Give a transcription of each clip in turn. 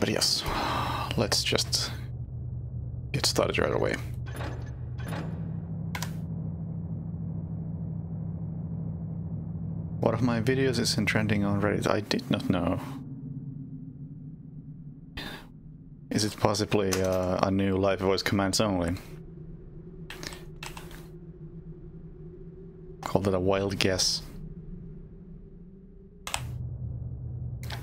But yes, let's just get started right away. One of my videos isn't trending on Reddit. I did not know. Is it possibly a new live voice commands only? Called it a wild guess.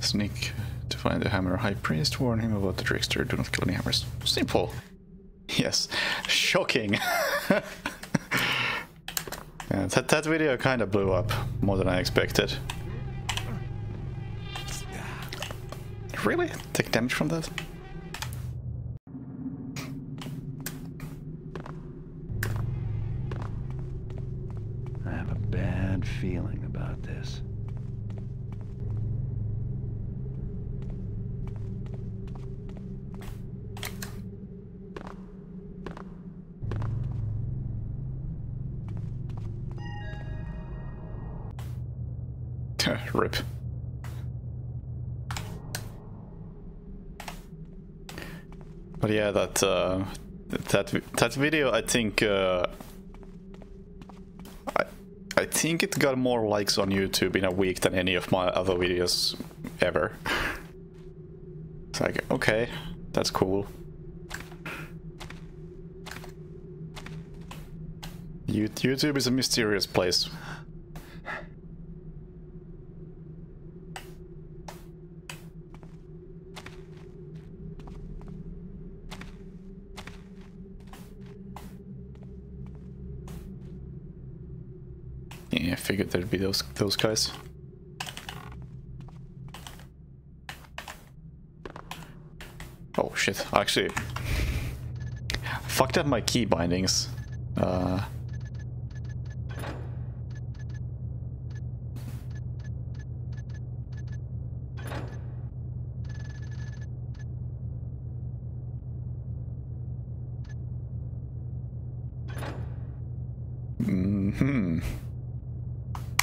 Sneak to find the hammer. High priest, warn him about the trickster. Do not kill any hammers. Simple. Yes. Shocking. Yeah, that video kind of blew up more than I expected. Really? Take damage from that? I have a bad feeling about this. Rip. But yeah, that video, I think I think it got more likes on YouTube in a week than any of my other videos ever. It's like, okay, that's cool. YouTube is a mysterious place. Yeah, I figured there'd be those guys. Oh shit! Actually, fucked up my key bindings.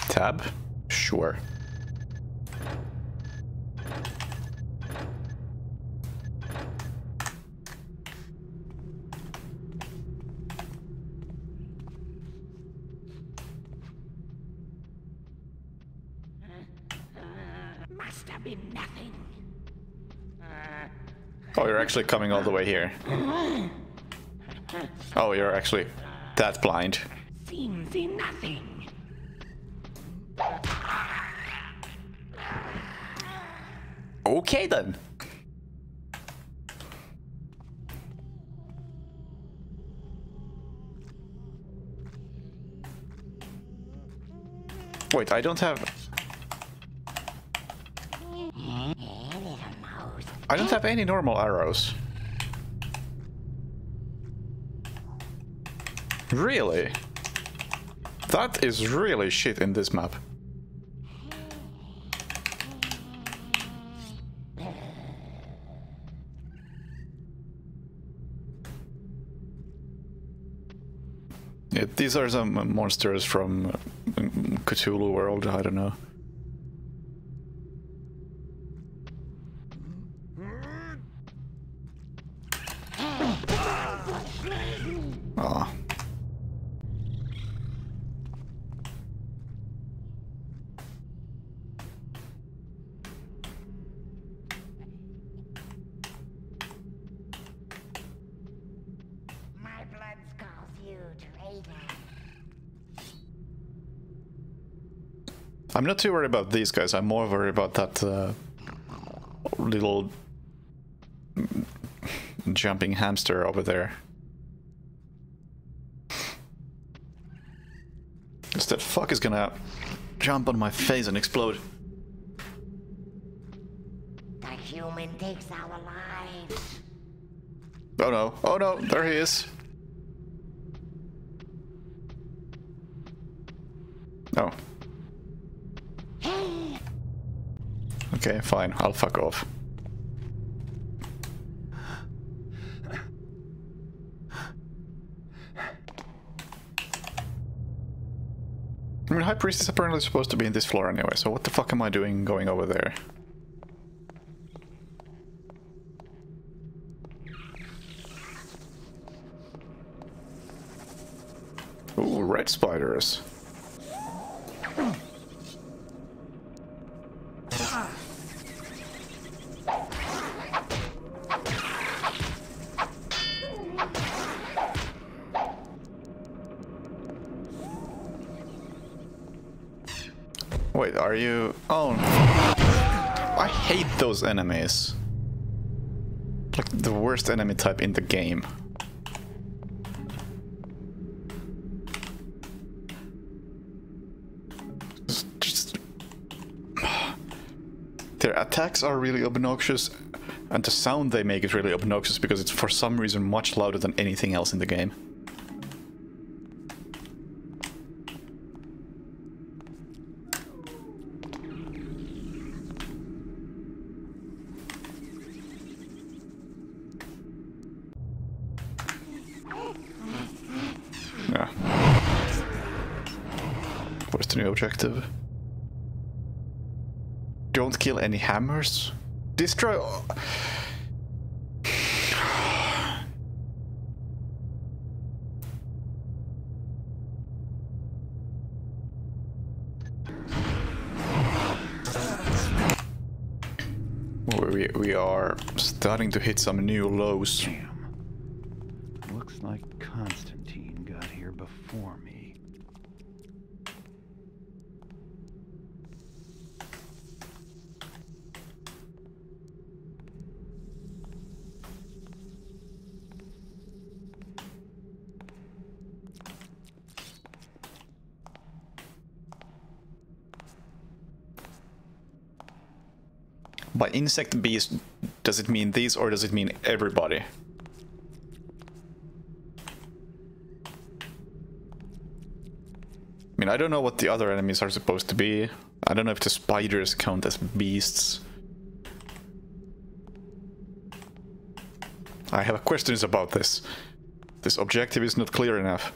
Tab? Sure. Must have been nothing. Oh, you're actually coming all the way here. Oh, you're actually that blind. Seems in nothing. Okay then. Wait, I don't have any normal arrows. Really? That is really shit in this map. Yeah, these are some monsters from Cthulhu World, I don't know. Ah. My blood calls you, traitor. I'm not too worried about these guys, I'm more worried about that little jumping hamster over there. Because that fuck is gonna jump on my face and explode. The human takes our lives. Oh no, there he is. Oh. Okay, fine, I'll fuck off. I mean, High Priest is apparently supposed to be in this floor anyway, so what the fuck am I doing going over there? red spiders. Wait, are you... Oh... I hate those enemies. Like the worst enemy type in the game. Just... Their attacks are really obnoxious, and the sound they make is really obnoxious because it's for some reason much louder than anything else in the game. Yeah. What's the new objective? Don't kill any hammers? Destroy... We are starting to hit some new lows. Damn. Looks like Constantine got here before me. By insect beast, does it mean these or does it mean everybody? I mean, I don't know what the other enemies are supposed to be. I don't know if the spiders count as beasts. I have questions about this. This objective is not clear enough.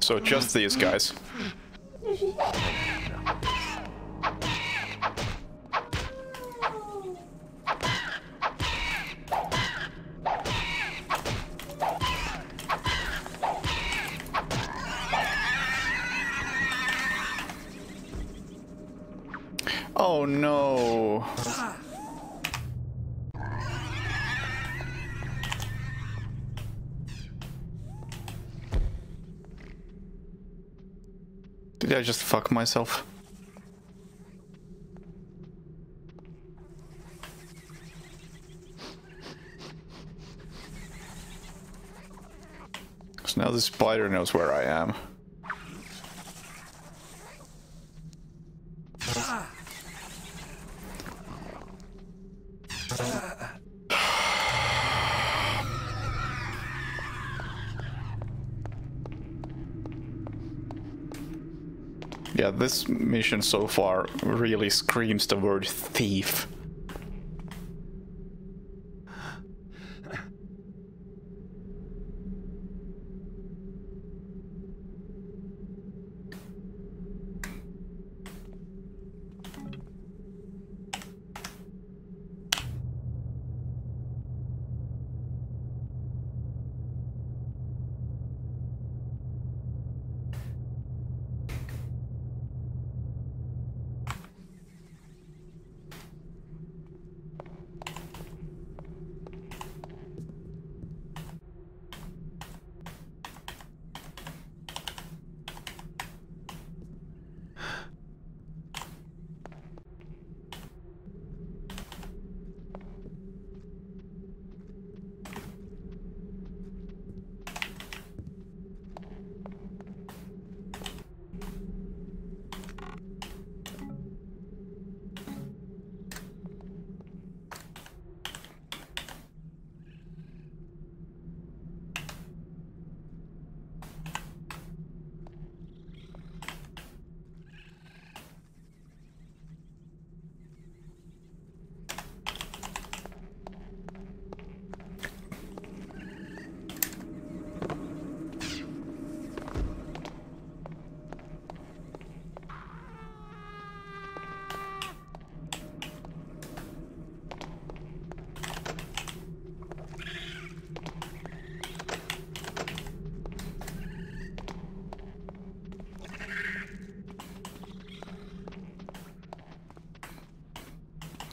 So just these guys. Oh no. Did I just fuck myself? So now the spider knows where I am. Yeah, this mission so far really screams the word thief.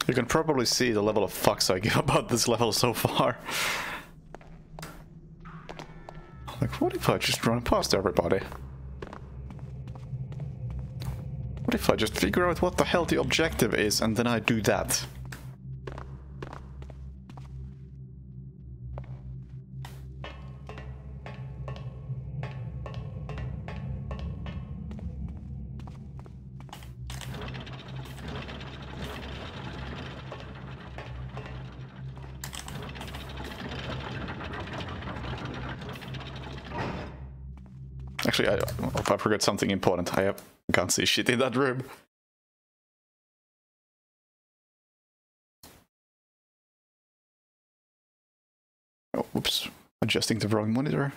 You can probably see the level of fucks I give about this level so far. Like, what if I just run past everybody? What if I just figure out what the hell the objective is and then I do that? Actually, I forgot something important. I can't see shit in that room. Oh, whoops. Adjusting the wrong monitor.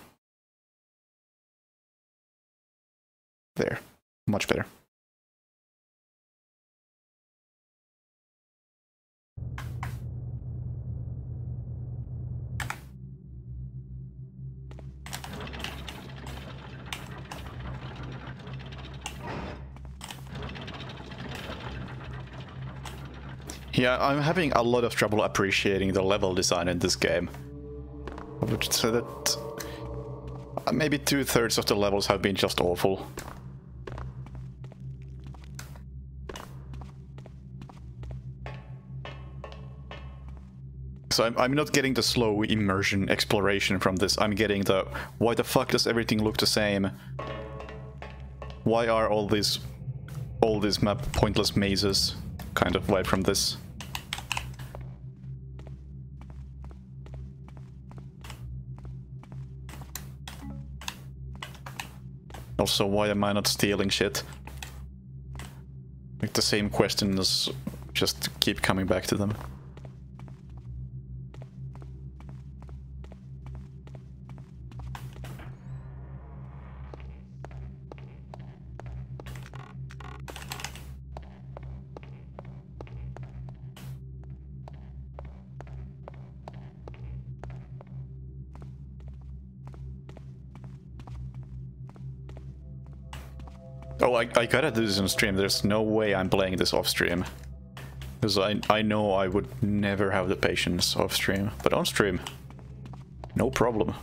There. Much better. Yeah, I'm having a lot of trouble appreciating the level design in this game. I would say that maybe 2/3 of the levels have been just awful. So I'm not getting the slow immersion exploration from this. I'm getting the why the fuck does everything look the same? Why are all these map pointless mazes kind of vibe from this? Also, why am I not stealing shit? Like the same questions just keep coming back to them. Oh, I gotta do this on stream. There's no way I'm playing this off stream. Because I know I would never have the patience off stream. But on stream, no problem.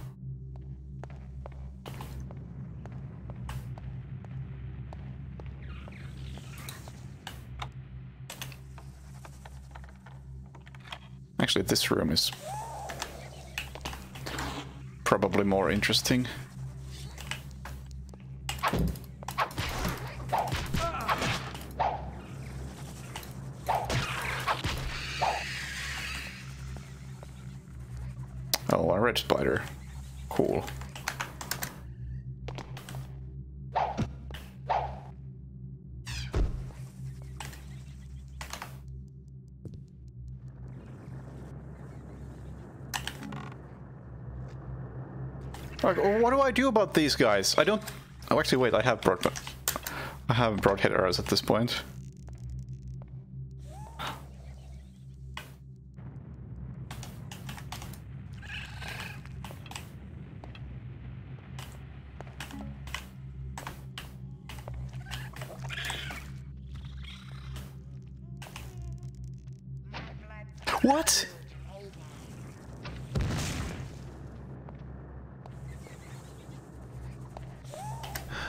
Actually, this room is probably more interesting. Oh, a red spider. Cool. Like, what do I do about these guys? I don't... Oh, actually, wait, I have brought head arrows at this point. What?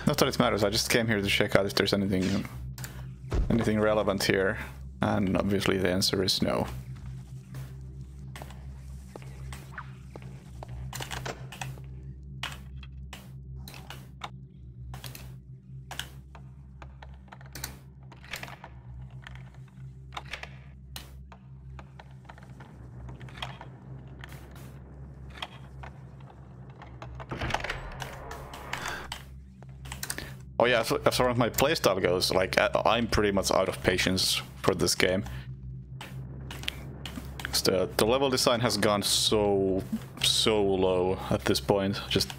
Not that it matters, I just came here to check out if there's anything relevant here, and obviously the answer is no. Oh yeah, as far as my playstyle goes, like I'm pretty much out of patience for this game. The level design has gone so low at this point. Just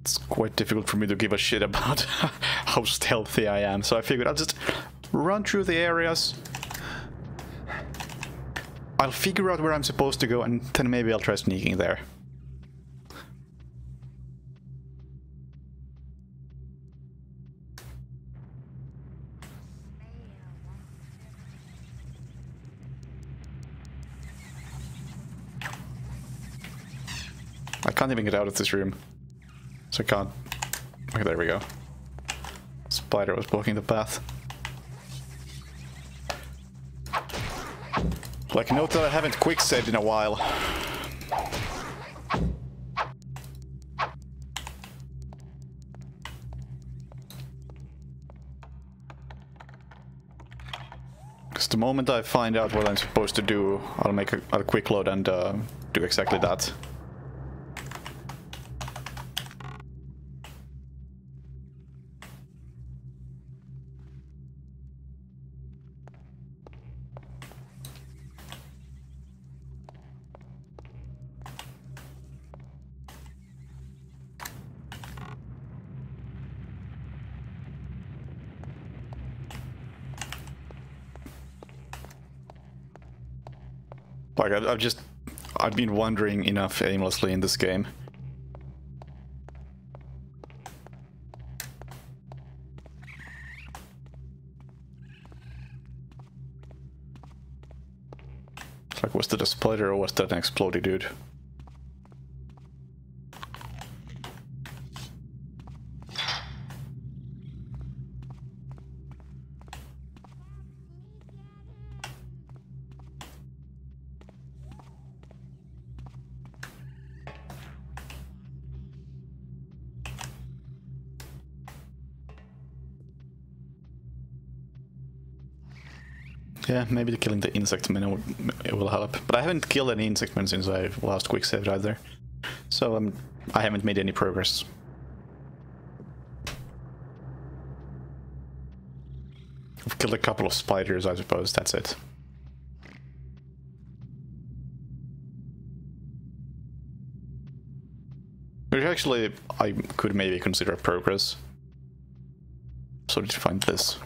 it's quite difficult for me to give a shit about how stealthy I am. So I figured I'll just run through the areas. I'll figure out where I'm supposed to go, and then maybe I'll try sneaking there. can't even get out of this room. So I can't... Okay, there we go. Spider was blocking the path. Like, note that I haven't quick saved in a while. Because the moment I find out what I'm supposed to do, I'll make a quick load and do exactly that. Like, I've been wandering enough aimlessly in this game. It's like, was that a spider or was that an exploding dude? Yeah, maybe killing the insect men it will help. But I haven't killed any insect men since I last quick saved either. So I haven't made any progress. I've killed a couple of spiders, I suppose, that's it. Which actually, I could maybe consider progress. So did you find this?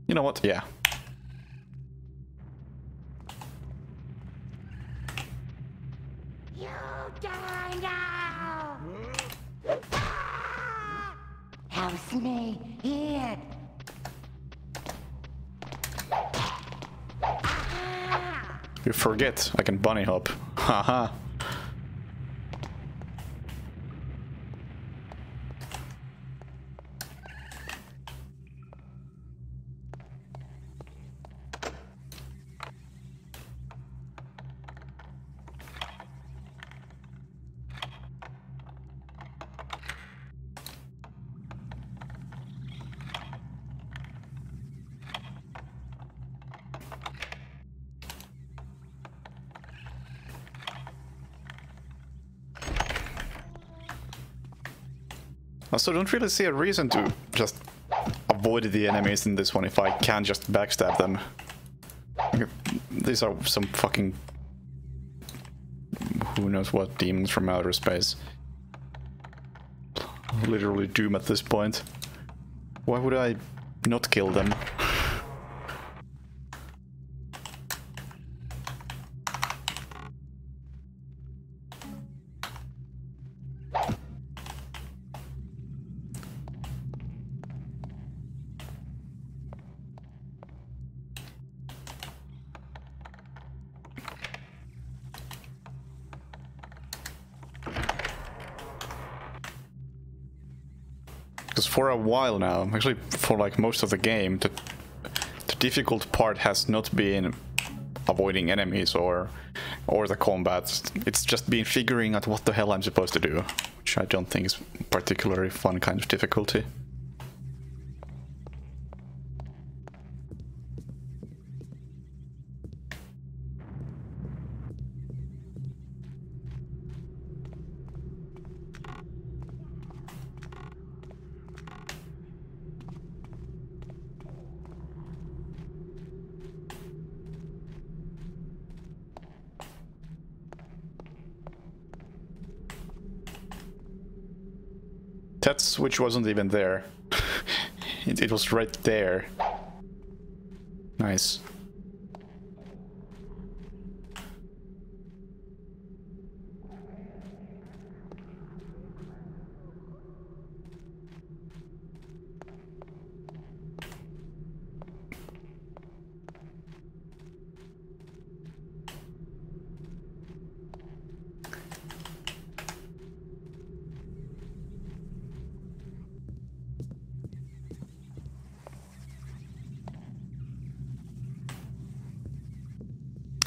You know what? Yeah. You die now! Help me here! You forget, I can bunny hop. Haha. I also don't really see a reason to just avoid the enemies in this one if I can just backstab them. These are some fucking... who knows what demons from outer space. Literally Doom at this point. Why would I not kill them? Because for a while now, actually for like most of the game, the difficult part has not been avoiding enemies or the combat. It's just been figuring out what the hell I'm supposed to do, which I don't think is particularly fun kind of difficulty. That switch wasn't even there. It was right there. Nice.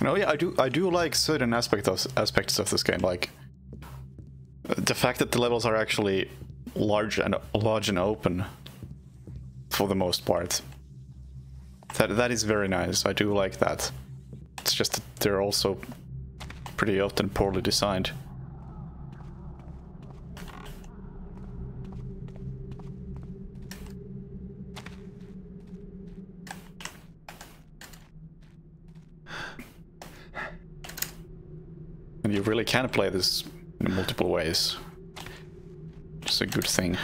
No, yeah, I do like certain aspects of this game, like the fact that the levels are actually large and open for the most part. That is very nice. I do like that. It's just that they're also pretty often poorly designed. And you really can play this in multiple ways. It's a good thing.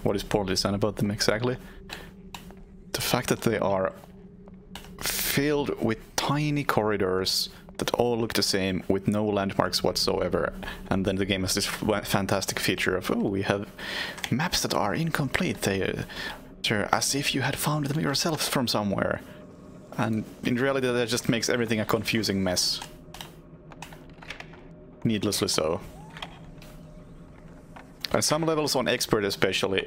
What is poorly designed about them exactly? The fact that they are filled with tiny corridors that all look the same with no landmarks whatsoever, and then the game has this fantastic feature of, oh, we have maps that are incomplete. They're as if you had found them yourself from somewhere, and in reality that just makes everything a confusing mess, needlessly so. And some levels on Expert especially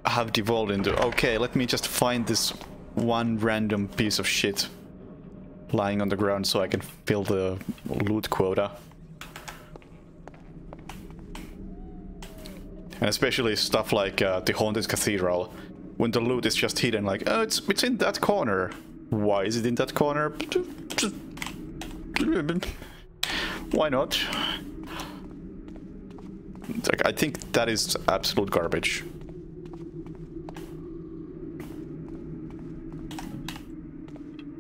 have devolved into, okay, let me just find this one random piece of shit lying on the ground so I can fill the loot quota. And especially stuff like the Haunted Cathedral, when the loot is just hidden, like, oh, it's in that corner. Why is it in that corner? Why not? Like, I think that is absolute garbage.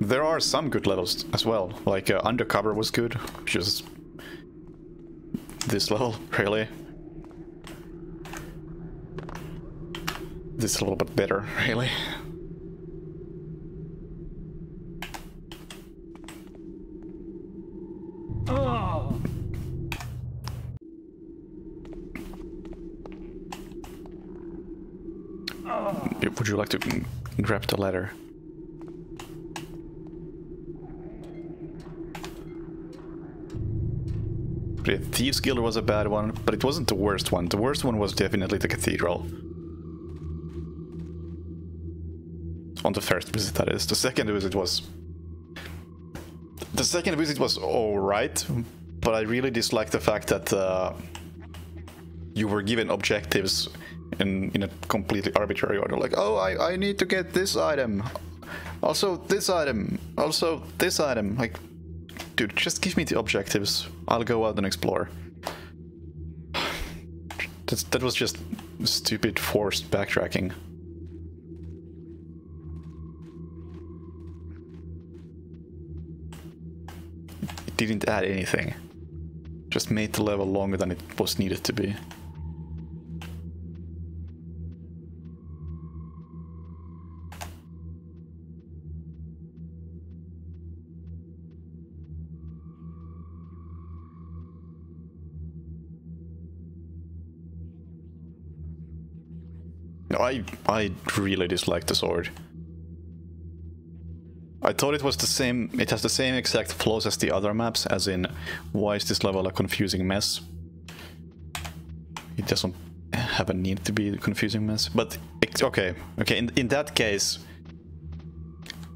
There are some good levels as well, like Undercover was good, which is this level, really. This is a little bit better, really. Oh. Would you like to grab the ladder? Yeah, Thieves Guild was a bad one, but it wasn't the worst one. The worst one was definitely the Cathedral. On the first visit, that is. The second visit was... The second visit was alright, but I really disliked the fact that you were given objectives in a completely arbitrary order. Like, oh, I need to get this item. Also this item. Also this item. Like, dude, just give me the objectives. I'll go out and explore. That was just stupid forced backtracking. It didn't add anything. Just made the level longer than it was needed to be. I really dislike the sword. I thought it was the same, it has the same exact flaws as the other maps, as in, why is this level a confusing mess? It doesn't have a need to be a confusing mess, but okay, in that case,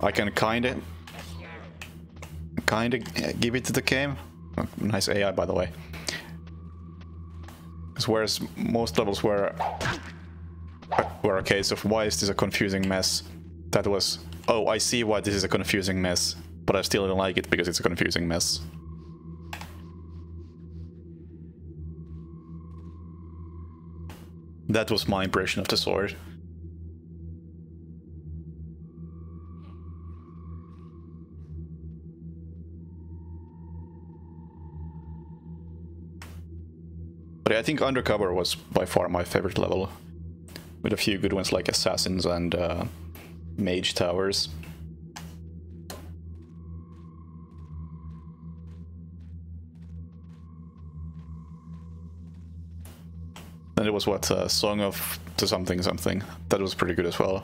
I can kinda give it to the game. Oh, nice AI, by the way. Whereas most levels were a case of, why is this a confusing mess? That was, oh, I see why this is a confusing mess, but I still don't like it because it's a confusing mess. That was my impression of the sword. But I think Undercover was by far my favorite level, with a few good ones like Assassins and Mage Towers. And it was what, Song of the something something. That was pretty good as well.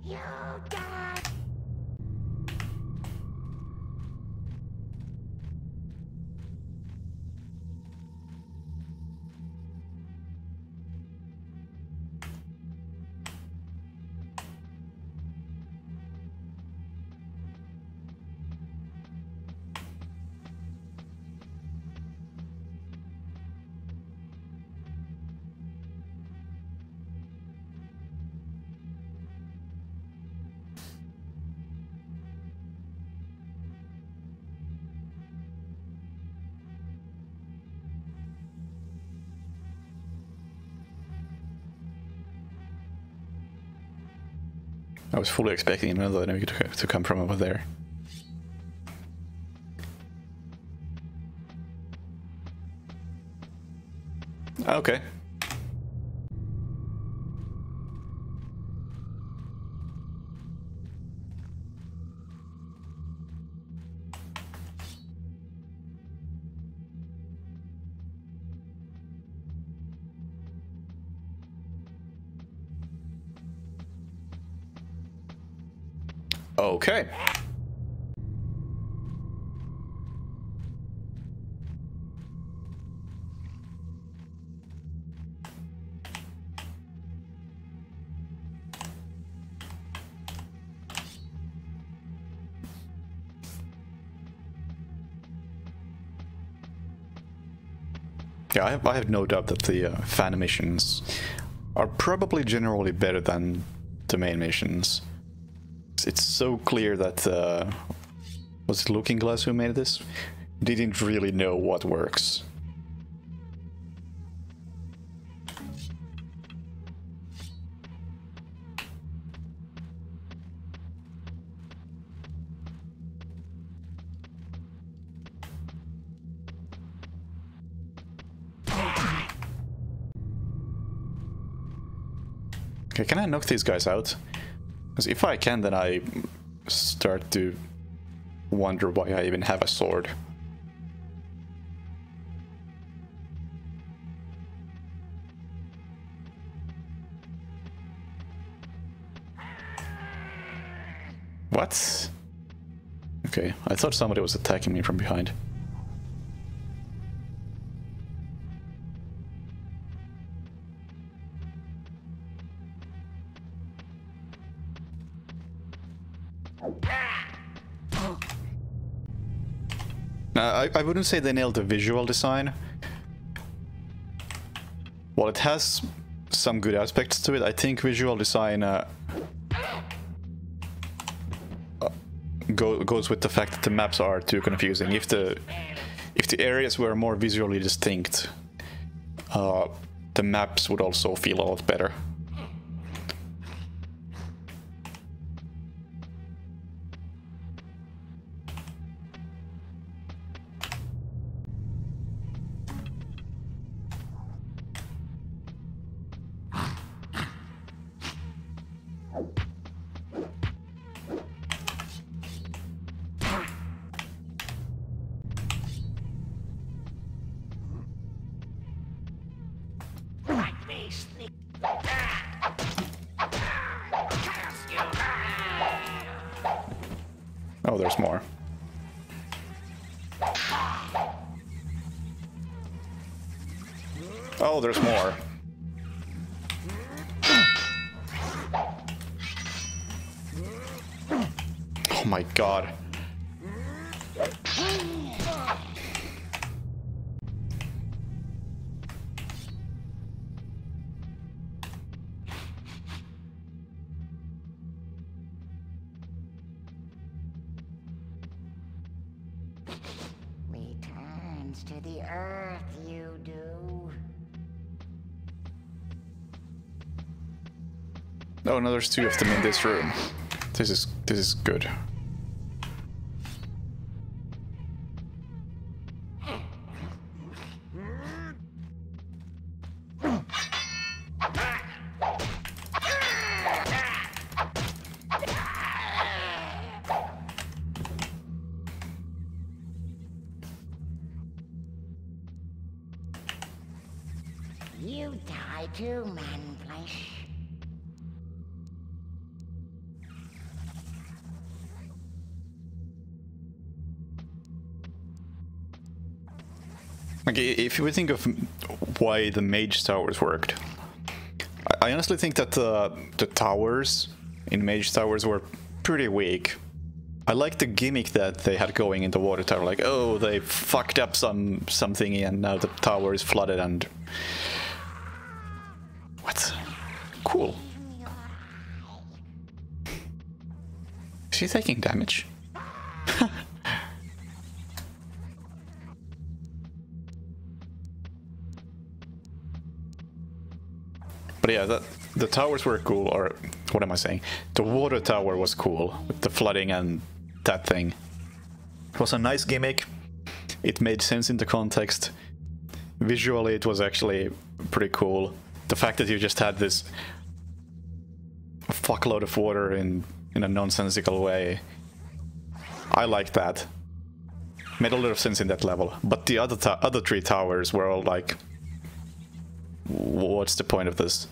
You die! I was fully expecting another enemy to come from over there. Okay. Okay. Yeah, I have no doubt that the fan missions are probably generally better than the main missions. It's so clear that was it Looking Glass who made this? Didn't really know what works. Okay, can I knock these guys out? Because if I can, then I start to wonder why I even have a sword. What? Okay, I thought somebody was attacking me from behind. I wouldn't say they nailed the visual design. While it has some good aspects to it, I think visual design goes with the fact that the maps are too confusing. If the areas were more visually distinct, the maps would also feel a lot better. Oh, there's more. Oh, there's more. Oh my god. Returns to the earth, you do. Oh, no, there's two of them in this room. This is good. You die too, Manflesh. Like, if we think of why the mage towers worked, I honestly think that the towers in mage towers were pretty weak. I like the gimmick that they had going in the water tower, like, oh, they fucked up something and now the tower is flooded and... What? Cool. Is she taking damage? But yeah, the towers were cool, or what am I saying? The water tower was cool, with the flooding and that thing. It was a nice gimmick, it made sense in the context. Visually it was actually pretty cool. The fact that you just had this fuckload of water in a nonsensical way, I like that. Made a lot of sense in that level. But the other three towers were all like, what's the point of this?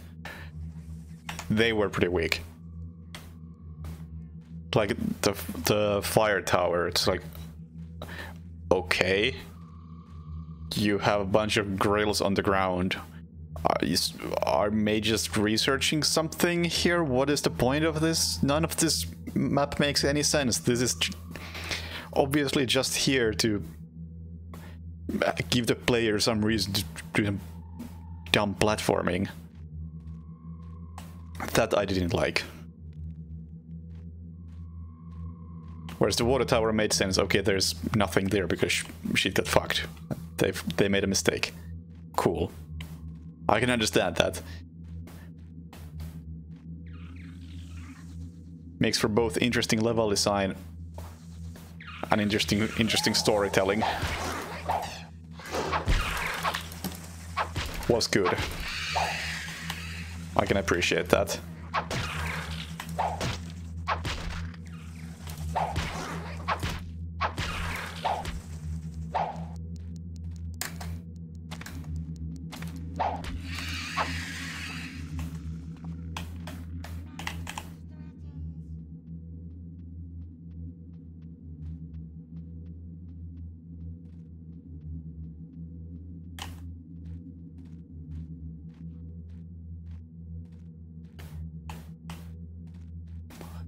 They were pretty weak. Like the fire tower, it's like, okay, you have a bunch of grills on the ground. Are mages researching something here? What is the point of this? None of this map makes any sense. This is obviously just here to give the player some reason to do dumb platforming. That I didn't like. Whereas the water tower made sense. Okay, there's nothing there because shit got fucked. They made a mistake. Cool. I can understand that. Makes for both interesting level design and interesting storytelling. Was good. I can appreciate that.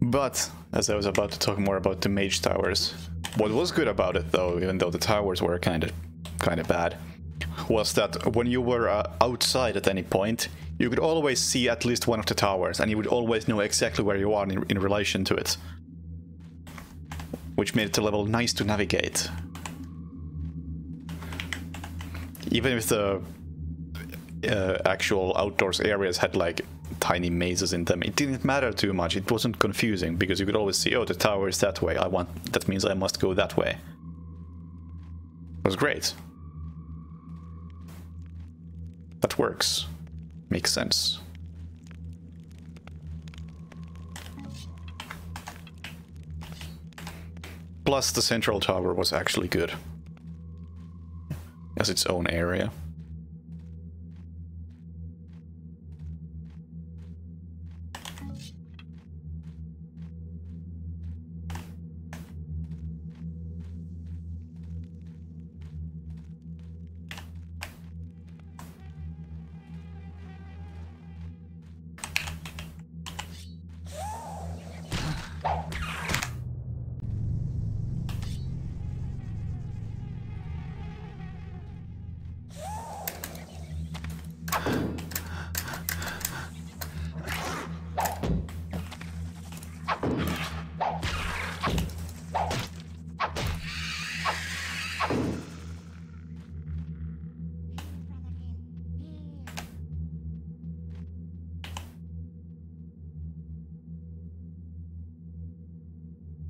But, as I was about to talk more about the mage towers, what was good about it though, even though the towers were kind of bad, was that when you were outside at any point, you could always see at least one of the towers, and you would always know exactly where you are in relation to it. Which made the level nice to navigate. Even if the actual outdoors areas had like tiny mazes in them, it didn't matter too much. It wasn't confusing because you could always see, oh, the tower is that way. That means I must go that way. It was great. That works. Makes sense. Plus, the central tower was actually good as its own area.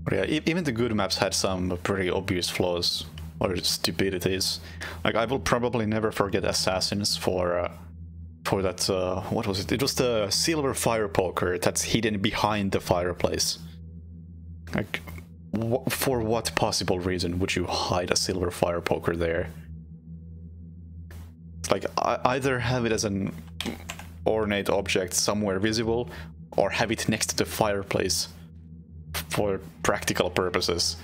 But yeah, even the good maps had some pretty obvious flaws or stupidities. Like, I will probably never forget Assassins for that, what was it? It was the silver fire poker that's hidden behind the fireplace. Like, for what possible reason would you hide a silver fire poker there? Like, either have it as an ornate object somewhere visible, or have it next to the fireplace for practical purposes.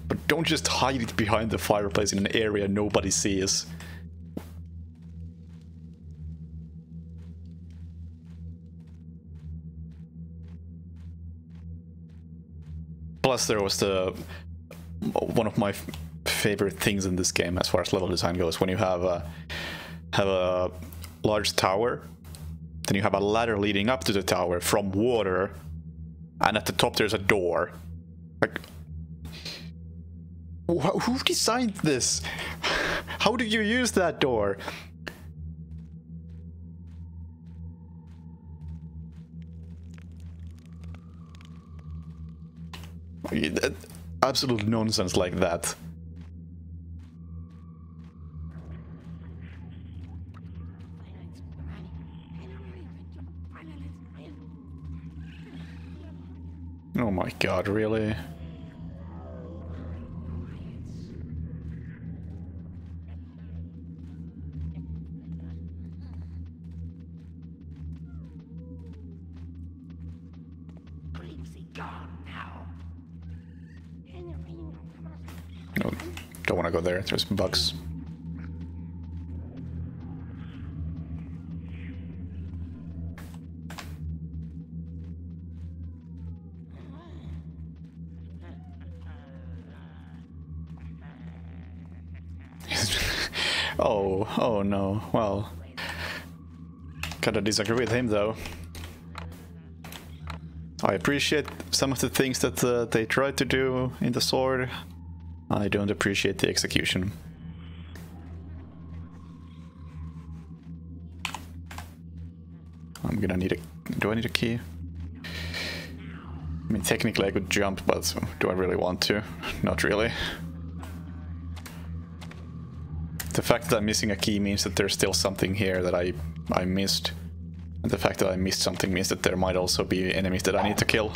But Don't just hide it behind the fireplace in an area nobody sees. Plus there was the one of my favorite things in this game as far as level design goes, when you have a large tower, then you have a ladder leading up to the tower from water, and at the top there's a door. Like, who designed this? How did you use that door? Absolute nonsense like that. Oh my god, really? No, don't want to go there. There's bugs. Oh no. Well, kinda disagree with him though. I appreciate some of the things that they tried to do in the sword. I don't appreciate the execution. I'm gonna need a... Do I need a key? I mean, technically I could jump, but do I really want to? Not really. The fact that I'm missing a key means that there's still something here that I missed. And the fact that I missed something means that there might also be enemies that I need to kill.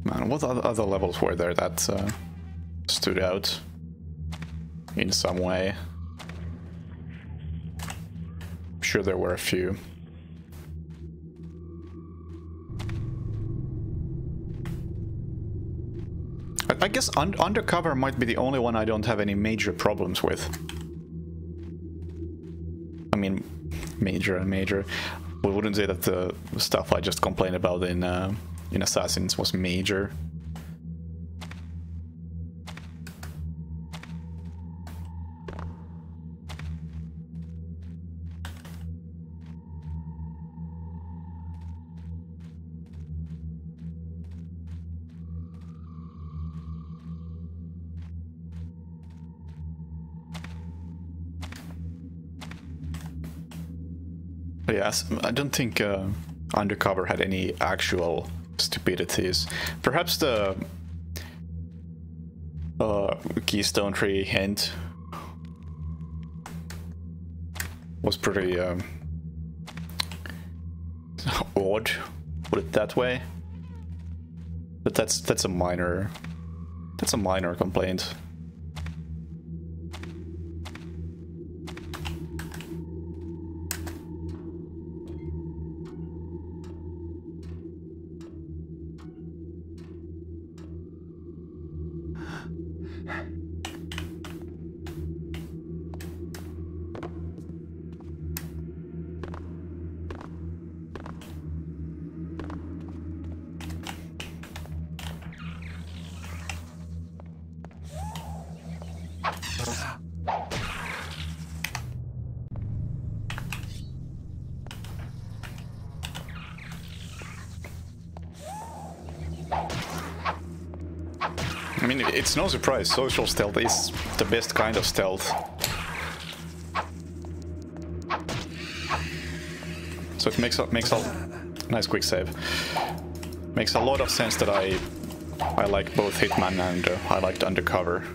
Man, what other levels were there that stood out in some way? I'm sure there were a few. I guess Undercover might be the only one I don't have any major problems with. I mean, major and major. We wouldn't say that the stuff I just complained about in Assassins was major. Yes, I don't think Undercover had any actual stupidities. Perhaps the Keystone Tree hint was pretty odd, put it that way. But that's a minor complaint. I mean, it's no surprise, social stealth is the best kind of stealth. So it makes a nice quick save. Makes a lot of sense that I like both Hitman and I liked Undercover.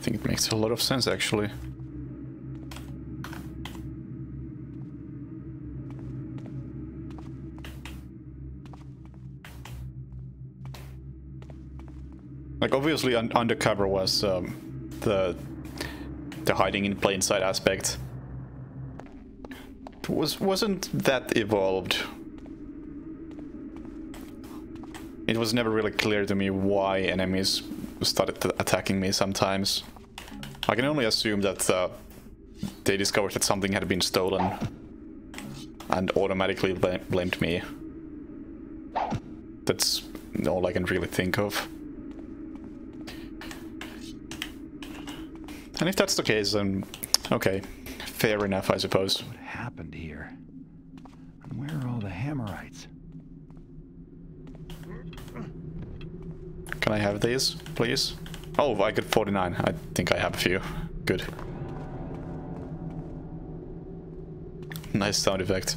think it makes a lot of sense, actually. Like, obviously, undercover was the hiding in plain sight aspect. Wasn't that evolved? It was never really clear to me why enemies started attacking me sometimes. I can only assume that they discovered that something had been stolen and automatically blamed me. That's all I can really think of. And if that's the case, then okay, fair enough, I suppose. What happened here? And where are all the Hammerites? Can I have these, please? Oh, I got 49. I think I have a few. Good. Nice sound effect.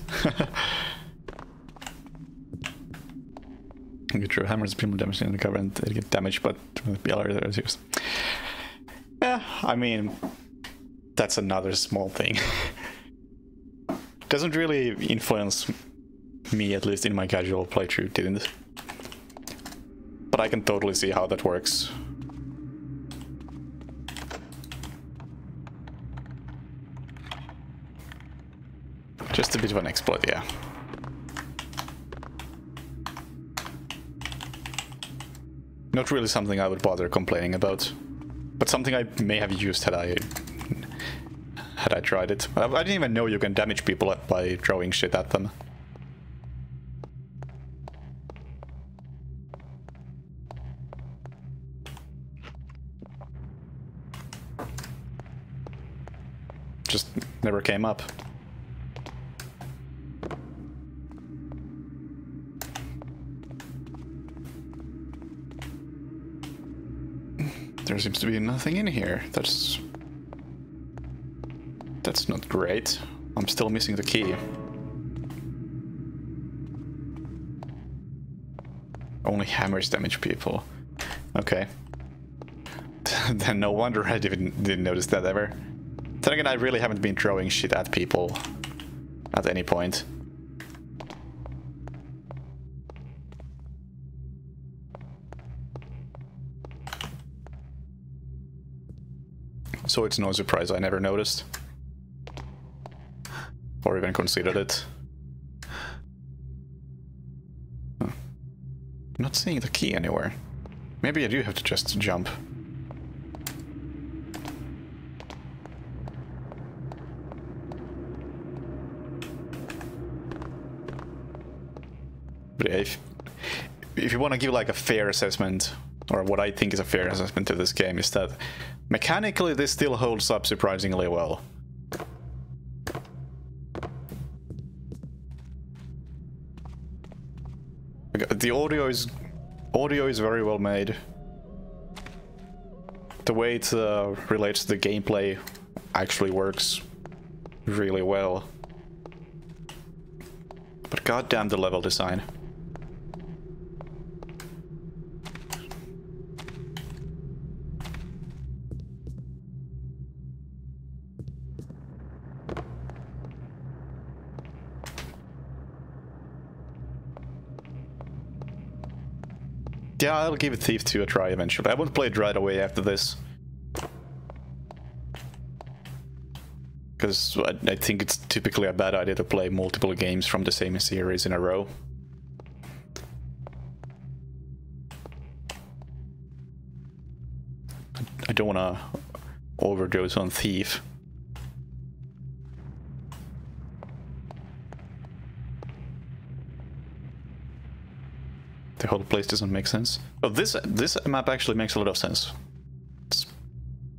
You throw hammers, people damage in the cover and they get damaged, but the other used. Yeah, I mean, that's another small thing. Doesn't really influence me, at least in my casual playthrough, didn't. But I can totally see how that works. Just a bit of an exploit, yeah. Not really something I would bother complaining about. But something I may have used had I tried it. I didn't even know you can damage people by throwing shit at them. Just never came up. There seems to be nothing in here. That's not great. I'm still missing the key. Only hammers damage people. Okay. Then no wonder I didn't notice that ever. Then again, I really haven't been throwing shit at people at any point. So it's no surprise I never noticed. Or even considered it. Huh. I'm not seeing the key anywhere. Maybe I do have to just jump. But if you want to give like a fair assessment, or what I think is a fair assessment to this game, is that mechanically this still holds up surprisingly well. The audio is very well made. The way it relates to the gameplay actually works really well. But goddamn the level design. Yeah, I'll give Thief 2 a try eventually. I won't play it right away after this. Because I think it's typically a bad idea to play multiple games from the same series in a row. I don't want to overdose on Thief. The whole place doesn't make sense. Oh, this map actually makes a lot of sense. It's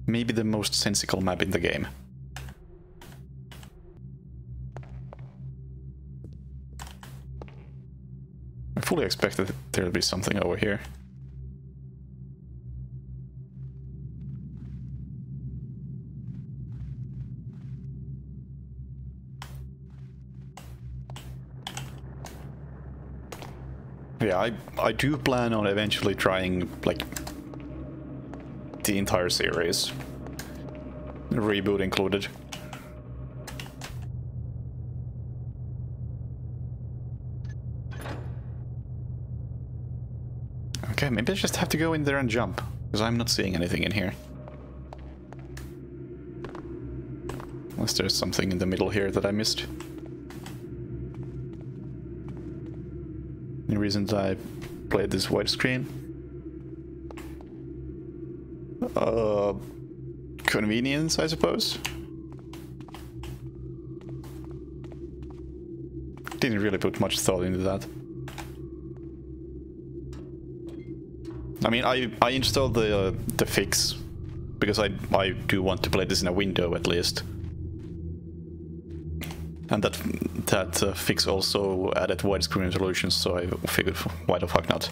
maybe the most sensical map in the game. I fully expected there to be something over here. Yeah, I do plan on eventually trying, like, the entire series. Reboot included. Okay, maybe I just have to go in there and jump, because I'm not seeing anything in here. Unless there's something in the middle here that I missed. Any reason that I played this widescreen? Convenience, I suppose? Didn't really put much thought into that. I mean, I installed the fix because I do want to play this in a window at least, and that fix also added widescreen resolutions. So I figured, why the fuck not?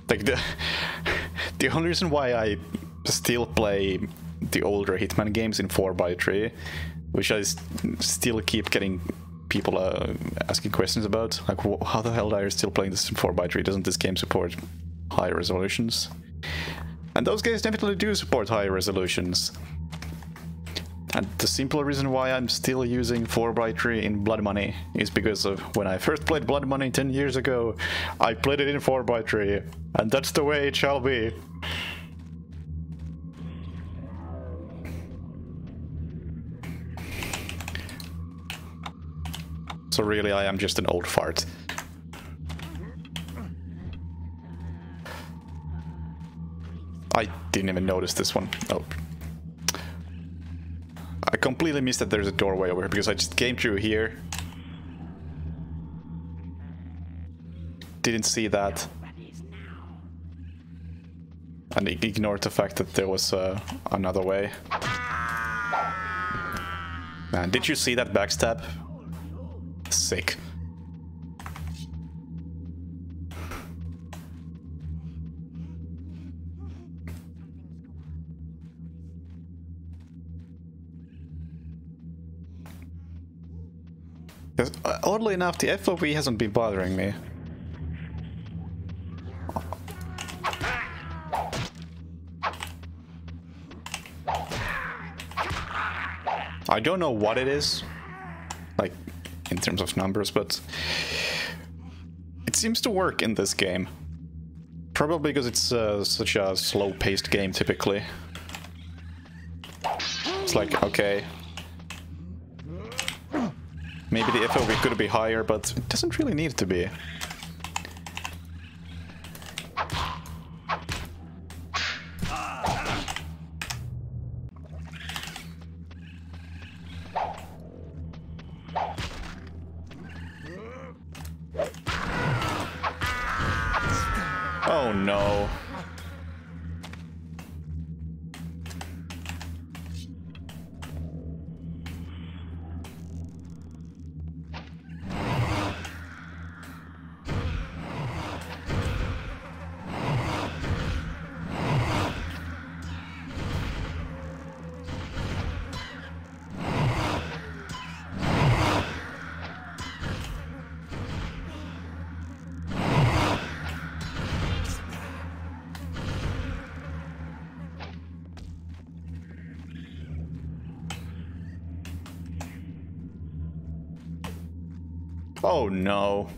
Like the only reason why I still play the older Hitman games in 4x3, which I still keep getting people asking questions about, like, how the hell are you still playing this in 4x3? Doesn't this game support higher resolutions? And those games definitely do support higher resolutions. And the simple reason why I'm still using 4x3 in Blood Money is because of when I first played Blood Money 10 years ago, I played it in 4x3, and that's the way it shall be. So really, I am just an old fart. I didn't even notice this one. Oh. I completely missed that there's a doorway over here because I just came through here. Didn't see that. And ignored the fact that there was another way. Man, did you see that backstab? Sick. Oddly enough, the FOV hasn't been bothering me. I don't know what it is, like, in terms of numbers, but it seems to work in this game. Probably because it's such a slow-paced game, typically. It's like, okay, maybe the FOV could be higher, but it doesn't really need to be. Oh no. Oh no.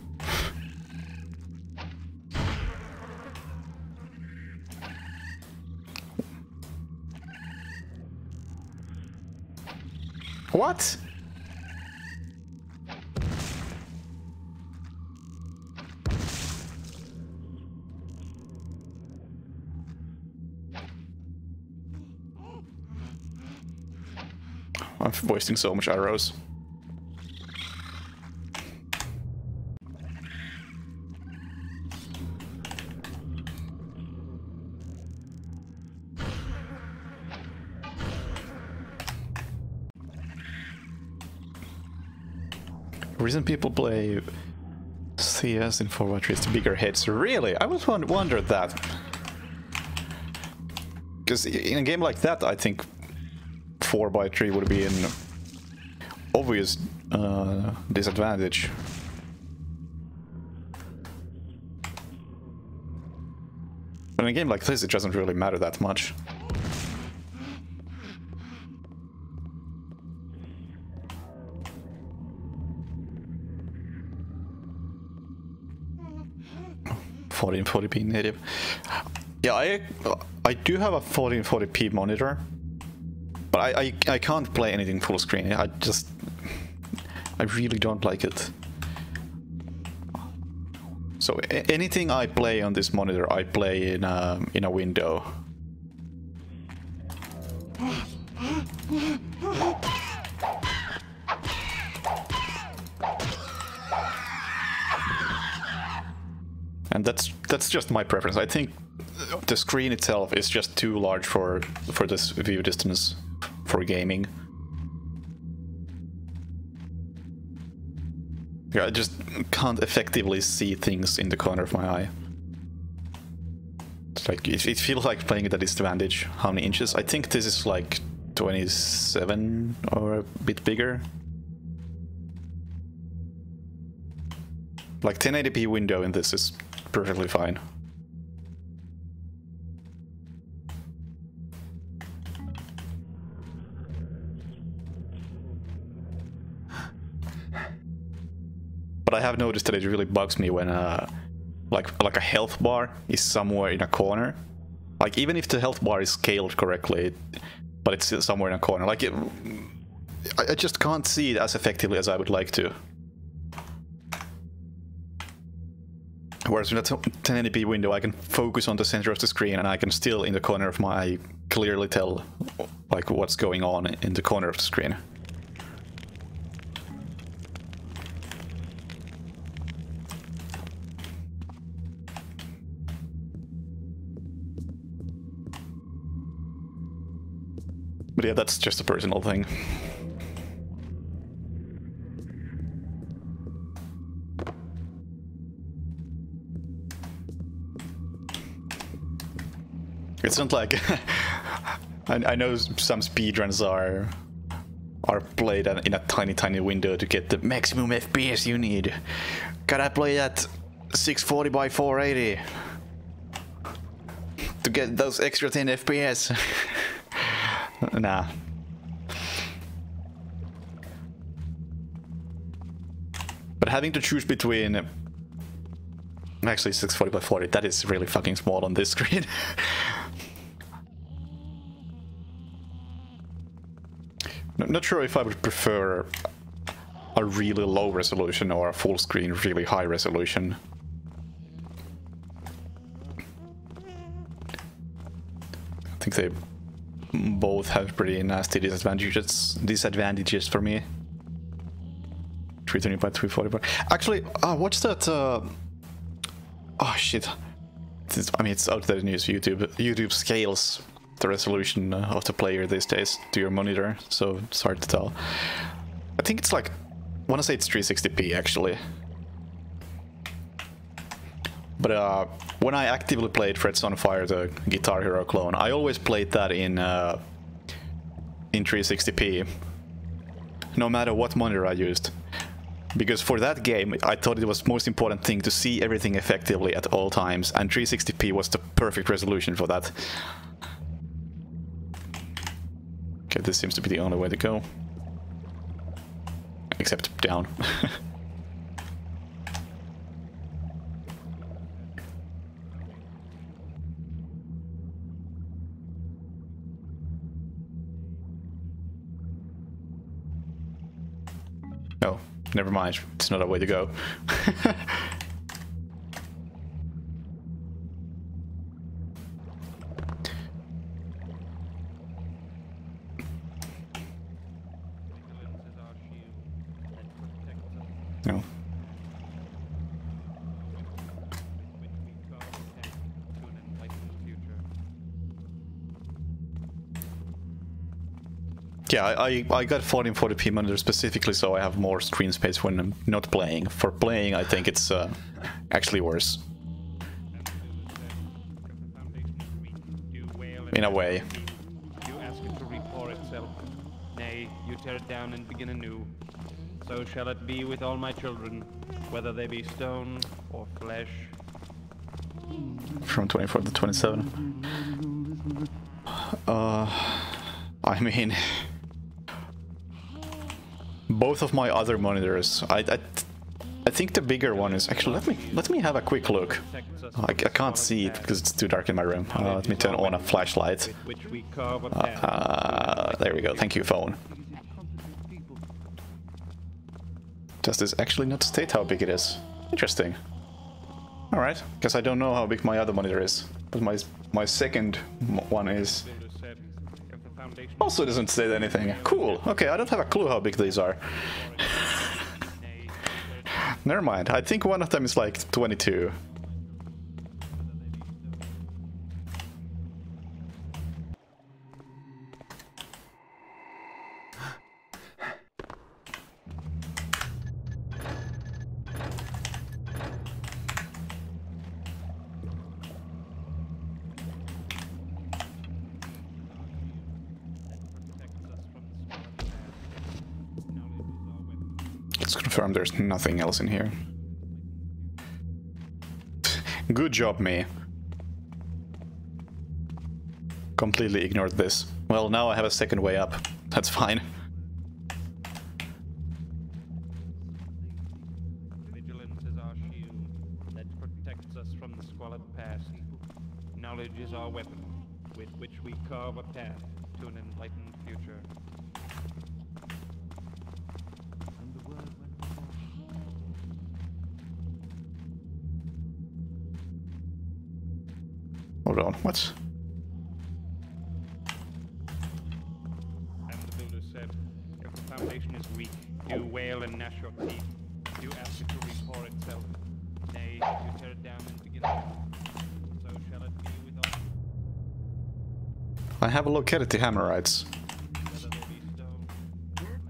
What? I'm wasting so much arrows. The reason people play CS in 4x3 is the bigger hits. Really? I was wondered that. Because in a game like that, I think 4x3 would be an obvious disadvantage. But in a game like this, it doesn't really matter that much. 1440p native. Yeah, I do have a 1440p monitor, but I can't play anything full screen. I really don't like it. So anything I play on this monitor, I play in a window. And that's just my preference. I think the screen itself is just too large for this view distance for gaming. Yeah, I just can't effectively see things in the corner of my eye. It's like it feels like playing at a disadvantage. How many inches? I think this is like 27 or a bit bigger. Like 1080p window in this is perfectly fine. But I have noticed that it really bugs me when like a health bar is somewhere in a corner. Like even if the health bar is scaled correctly, but it's somewhere in a corner. Like I just can't see it as effectively as I would like to. Whereas in a 1080p window, I can focus on the center of the screen, and I can still, in the corner of my eye, clearly tell like what's going on in the corner of the screen. But yeah, that's just a personal thing. It's not like I know some speedruns are played in a tiny window to get the maximum FPS you need. Gotta play at 640 by 480 to get those extra 10 FPS. Nah. But having to choose between actually 640 by 40, that is really fucking small on this screen. Not sure if I would prefer a really low resolution or a full screen really high resolution. I think they both have pretty nasty disadvantages for me. 320 by 340 by... Actually, what's that? Oh shit! I mean, it's outdated news. YouTube scales the resolution of the player these days to your monitor, so it's hard to tell. I think it's like, I want to say it's 360p actually. But when I actively played Frets on Fire, the Guitar Hero clone, I always played that in 360p, no matter what monitor I used. Because for that game, I thought it was the most important thing to see everything effectively at all times, and 360p was the perfect resolution for that. Okay, this seems to be the only way to go. Except down. Oh, never mind. It's not a way to go. No. Yeah, I got 1440p monitor specifically so I have more screen space when I'm not playing. For playing, I think it's actually worse. In a way. You ask it to repair itself. Nay, you tear it down and begin anew. So shall it be with all my children, whether they be stone or flesh. From 24 to 27. I mean, both of my other monitors, I think the bigger one is actually. Let me have a quick look. Oh, I can't see it because it's too dark in my room. Let me turn on a flashlight. There we go. Thank you, phone. Does this actually not state how big it is? Interesting. All right. Guess I don't know how big my other monitor is, but my second one is. Also doesn't state anything. Cool. Okay, I don't have a clue how big these are. Never mind. I think one of them is like 22. Let's confirm there's nothing else in here. Good job, me. Completely ignored this. Well, now I have a second way up. That's fine. Vigilance is our shield that protects us from the squalid past. Knowledge is our weapon, with which we carve a path to an enlightened future. Hold on, what? And the builder said, if the foundation is weak, you wail and gnash your teeth. You ask it to repore itself. Nay, you tear it down and begin anew. So shall it be with all. I have located the Hammerites. Whether they be stone, flesh,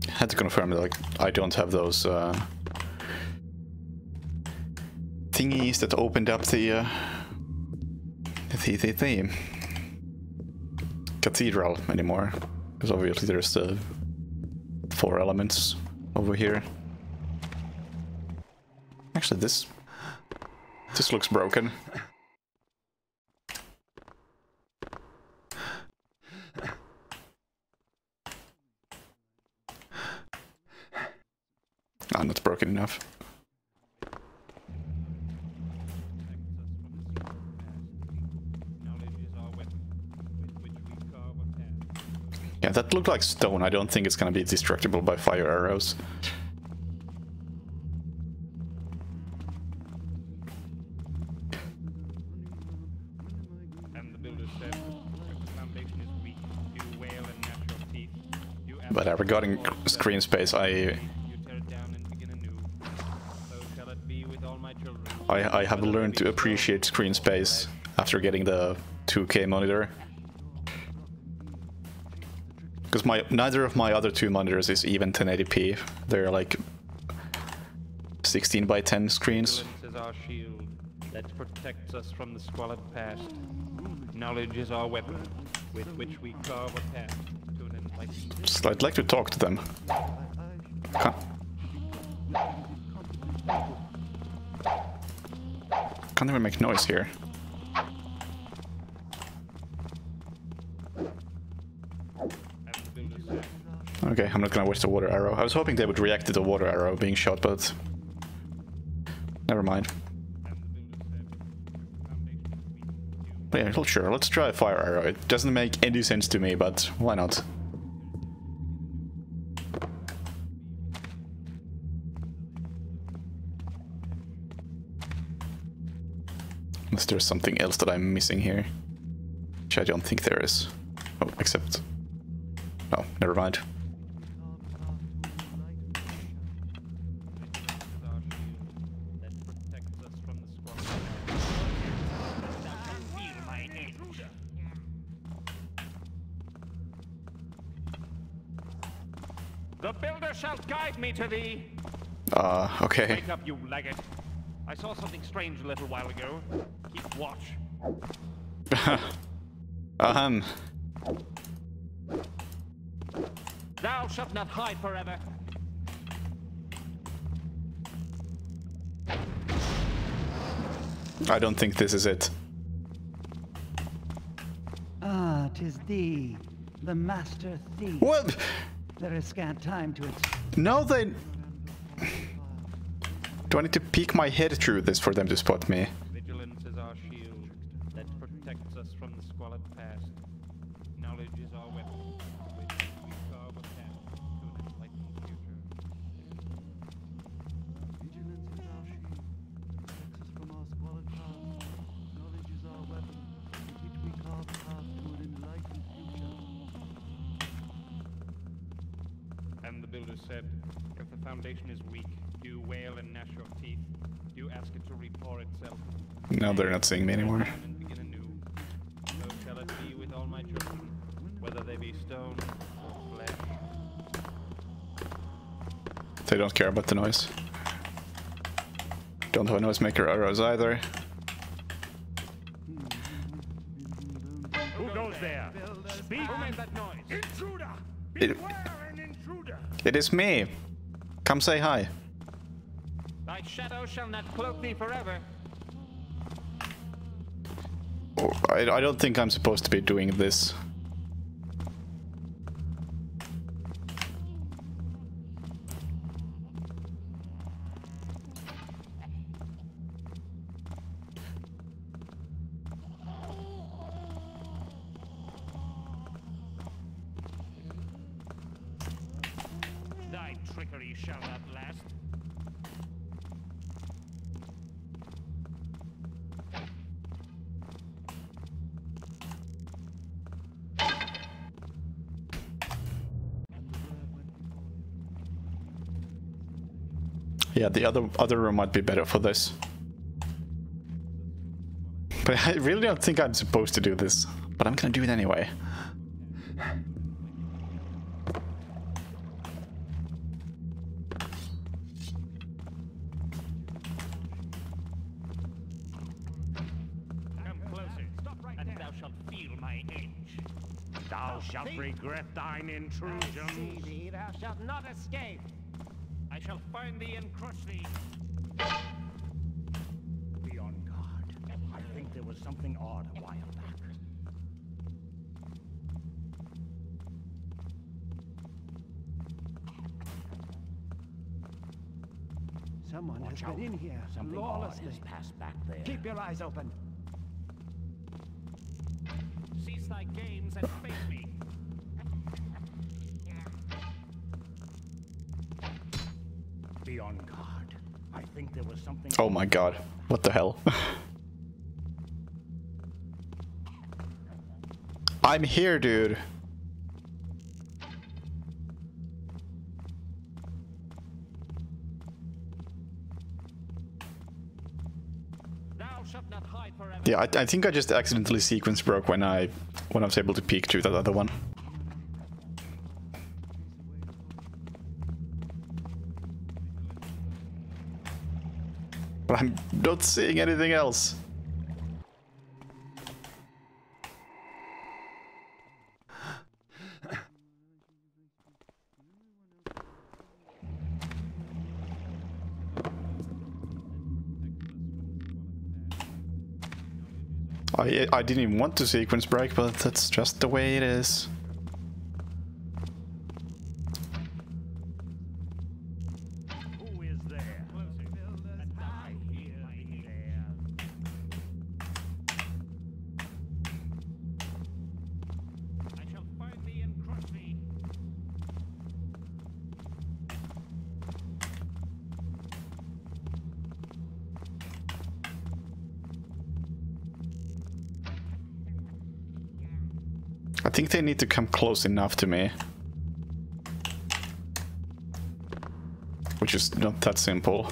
Had to confirm that, like, I don't have those thingies that opened up the cathedral anymore, because obviously there's the 4 elements over here. Actually, this looks broken. Ah, not broken enough. Yeah, that looked like stone. I don't think it's gonna be destructible by fire arrows. and the builder said, if the foundation is weak, you wail and gnash your teeth. You ask But regarding screen space, you tear it down and begin anew. So shall it be with all my children. I have learned to appreciate screen space after getting the 2K monitor. Because neither of my other 2 monitors is even 1080p. They're like 16 by 10 screens. Vigilance is our shield that protects us from the squalid past. Knowledge is our weapon, with which we carve a path to an enlightened. Just, I'd like to talk to them. Can't even make noise here. And the builder said, Okay, I'm not gonna waste a water arrow. I was hoping they would react to the water arrow being shot, but never mind. and the builder said, if the foundation is weak, you But yeah, well, sure, let's try a fire arrow. It doesn't make any sense to me, but why not? Unless there's something else that I'm missing here. Which I don't think there is. Oh, except... Oh, never mind. is our shield that protects us from the squalid past. The builder shall guide me to thee. Okay. Wake up, you legate. I saw something strange a little while ago. Keep watch. Thou shalt not hide forever. I don't think this is it. Ah, 'tis thee, the master thief. What? There is scant time to No, they... Do I need to peek my head through this for them to spot me? Vigilance is our shield that protects us from the squalid past. Knowledge is our weapon, with which we carve a path to an enlightened future. Vigilance is our shield, protects us from our squalid past. Knowledge is our weapon, with which we carve a path to an enlightened future. And the builder said, if the foundation is weak, do wail and gnash your teeth. Do ask it to repair itself. No, they're not seeing me anymore. And begin anew. So shall it be with all my children, whether they be stone or flesh. They don't care about the noise. Don't have a noisemaker arrows either. Who goes there? Speak! Who made that noise? Intruder! It, An intruder! it is me. Come say hi. Thy shadow shall not cloak thee forever. Oh, I don't think I'm supposed to be doing this. Thy trickery shall not last. Yeah, the other room might be better for this. But I really don't think I'm supposed to do this. But I'm gonna do it anyway. Come closer, and thou shalt feel my edge. Thou shalt regret thine intrusion. Thee, thou shalt not escape. I shall find thee and crush thee. Be on guard. I think there was something odd a while back. Someone Watch has out. been in here Something odd lawlessly. has passed back there. Keep your eyes open. Cease thy games and face me. Be on guard. I think there was something. Oh my god. What the hell? I'm here, dude. Thou shalt not hide forever. Yeah, I think I just accidentally sequence broke when I was able to peek through that other one. But I'm not seeing anything else. I didn't even want to sequence break, but that's just the way it is. Who is there? And I hear thee there. I shall find thee and crush thee. I think they need to come close enough to me. Which is not that simple.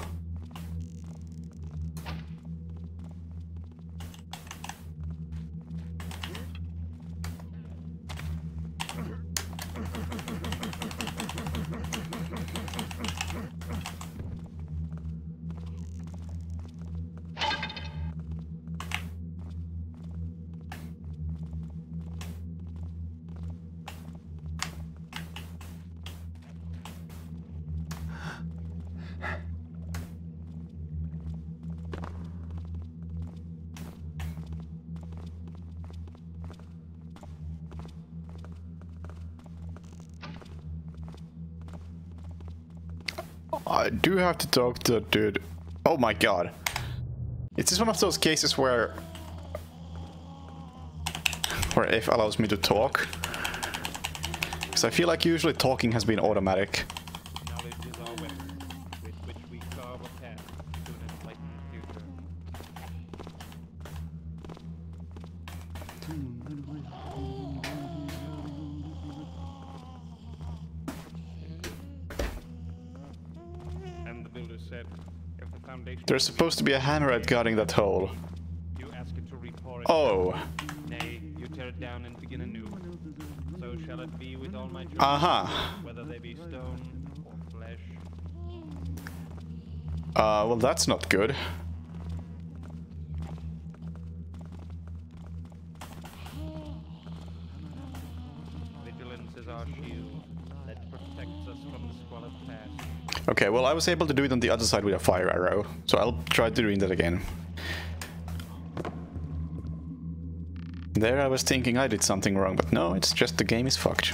I do have to talk to the dude. Oh my god. Is this one of those cases where F allows me to talk? Because I feel like usually talking has been automatic. Knowledge is our weapon, with which we carve a path to an enlightened future. And the builder said, if the foundation... There's supposed to be a hammerhead guarding that hole. You ask it to repour it. Oh. Nay, you tear it down and begin anew. So shall it be with all my dreams, whether they be stone or flesh. Well, that's not good. Vigilance is our shield that protects us from the squalid past. Okay, well, I was able to do it on the other side with a fire arrow, so I'll try doing that again. There I was thinking I did something wrong, but no, it's just the game is fucked.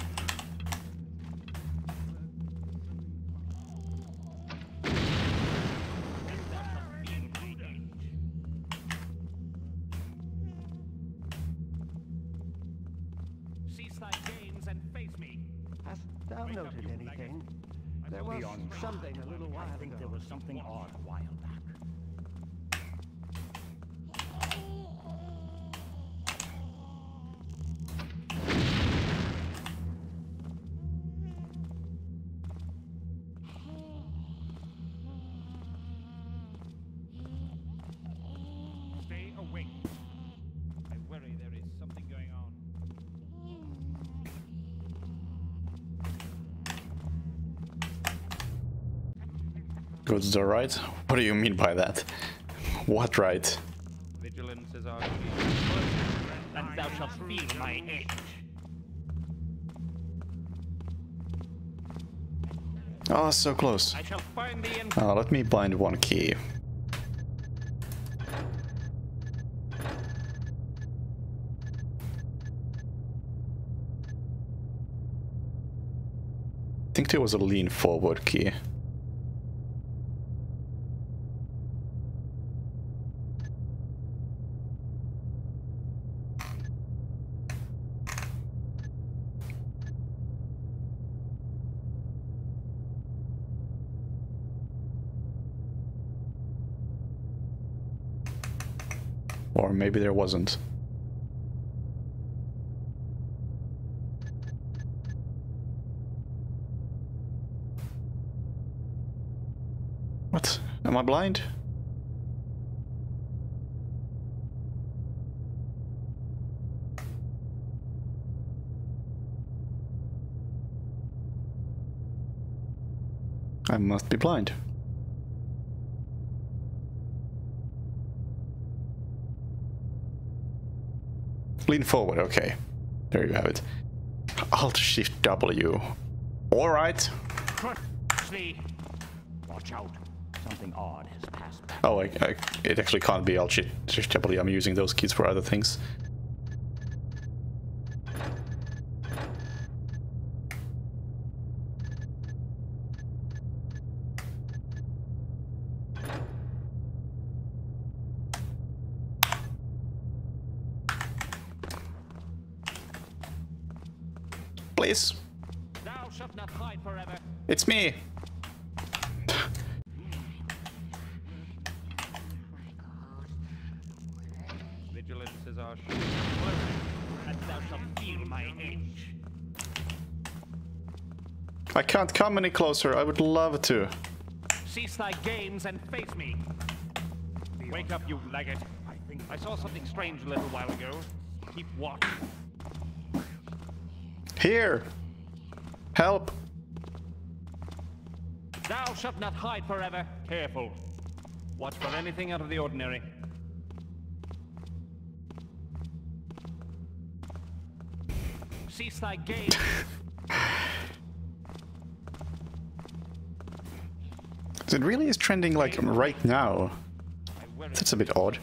Cease thy games and face me. Hast thou noted anything? There was something a little while I think there ago. was something odd a while back. Stay awake. I worry there is something going on. Go to the right? What do you mean by that? What right? Vigilance is our shield. And thou shalt feel my edge. Oh, so close. I shall find thee in Let me bind one key. I think there was a lean forward key. Or maybe there wasn't. What? Am I blind? I must be blind. Lean forward, okay. There you have it. Alt-Shift-W. Alright. thee. Watch out. Something odd has passed by. Oh, it actually can't be Alt-Shift-W. I'm using those keys for other things. Please. Thou shalt not hide forever. It's me. Vigilance is our shield. And thou shalt feel my edge. I can't come any closer. I would love to. Cease thy games and face me. Wake up, you laggard. I saw something strange a little while ago. Keep watch. Here. Help. Thou shalt not hide forever. Careful. Watch for anything out of the ordinary. Cease thy games. It really is trending like right now. That's a bit odd.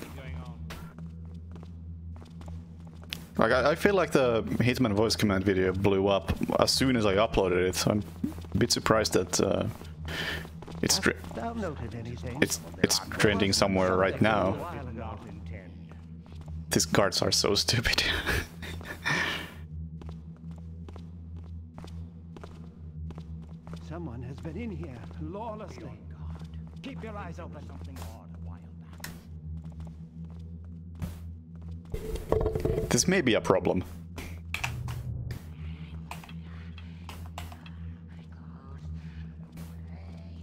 Like I feel like the Hitman voice command video blew up as soon as I uploaded it. So I'm a bit surprised that It's Thou noted anything? it's trending somewhere right now. While ago. These guards are so stupid. Someone has been in here lawlessly. Keep your eyes open. Something odd a while back. This may be a problem.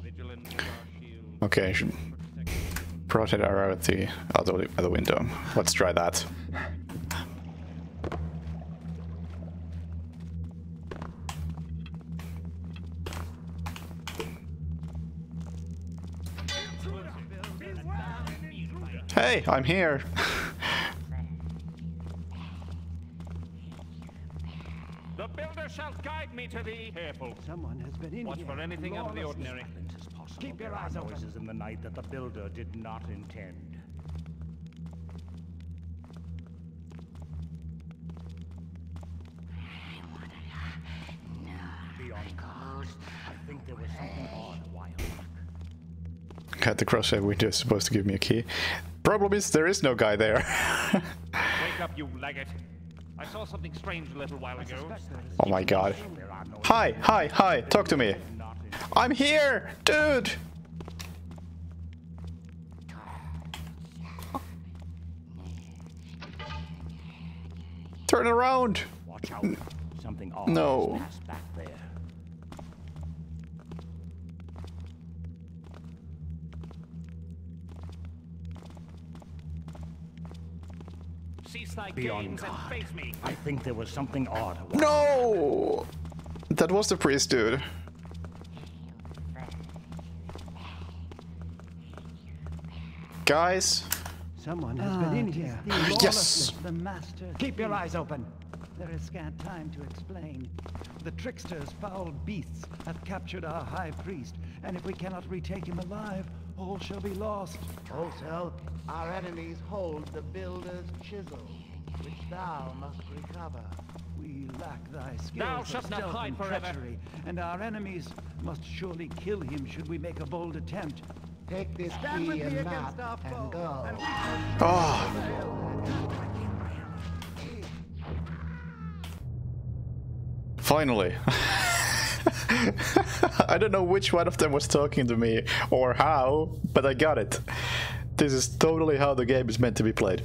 Vigilance is our shield. Okay, I should protect our out the other window. Let's try that. Hey, I'm here. The builder shall guide me to thee. Careful. Someone has been in Watch here for anything out of the lawlessly. ordinary. Keep your eyes open. Noises in the night that the builder did not intend. Beyond ghost, I think there was something odd a while back. Got the crosshair window is supposed to give me a key. Problem is there is no guy there. Wake up, you legate. I saw something strange a little while ago. Oh my god. Hi, hi, hi, talk to me. I'm here, dude. Turn around. Watch out. Something odd No. has passed back there. Cease thy Beyond games and God. face me. I think there was something odd a while No. That was the priest, dude. Guys. Someone has been in here Yes. lawlessly. The master. Keep your eyes open. There is scant time to explain. The tricksters, foul beasts, have captured our high priest, and if we cannot retake him alive, all shall be lost. Also, our enemies hold the builder's chisel, which thou must recover. We lack thy skills Thou of shalt not stealth hide and forever. treachery, and our enemies must surely kill him should we make a bold attempt. Take this Stand with key me and against map our foe, and go. and Oh. Finally. I don't know which one of them was talking to me or how, but I got it. This is totally how the game is meant to be played.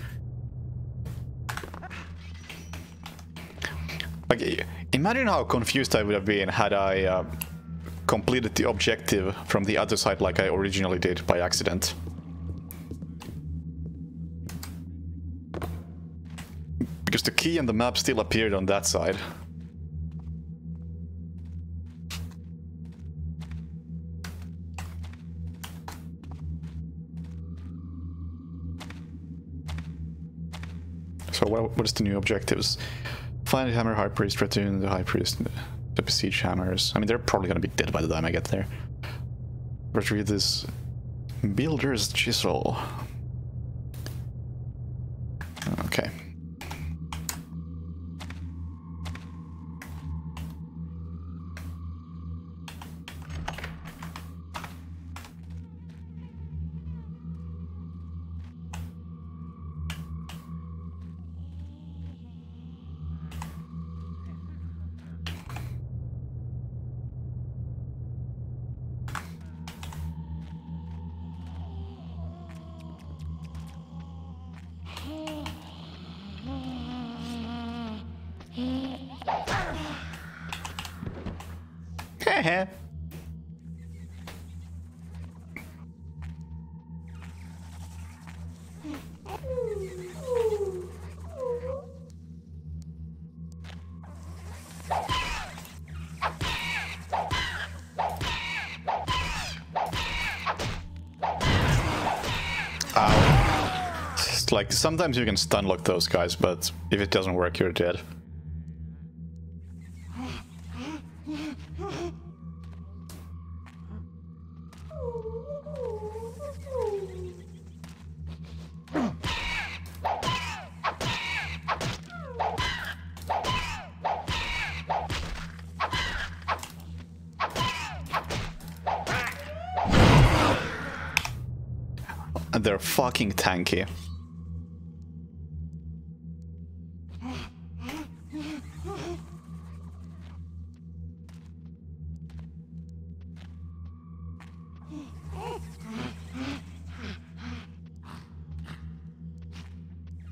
Like, imagine how confused I would have been had I completed the objective from the other side like I originally did by accident. Because the key and the map still appeared on that side. So what is the new objectives? Find the hammer, high priest, return the high priest, the besiege hammers. I mean, they're probably gonna be dead by the time I get there. Retrieve this builder's chisel. Okay. Heh. Ow. It's like, sometimes you can stun lock those guys, but if it doesn't work, you're dead. And they're fucking tanky.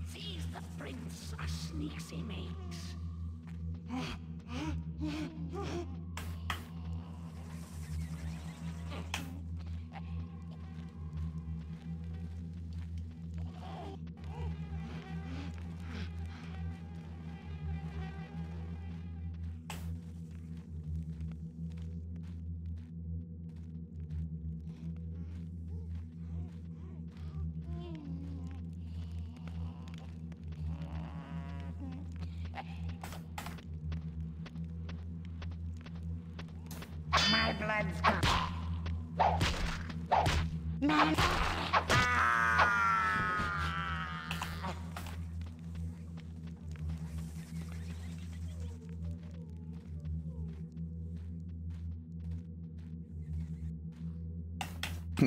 Seize the prince, a sneaks he makes. My blood's gone. No.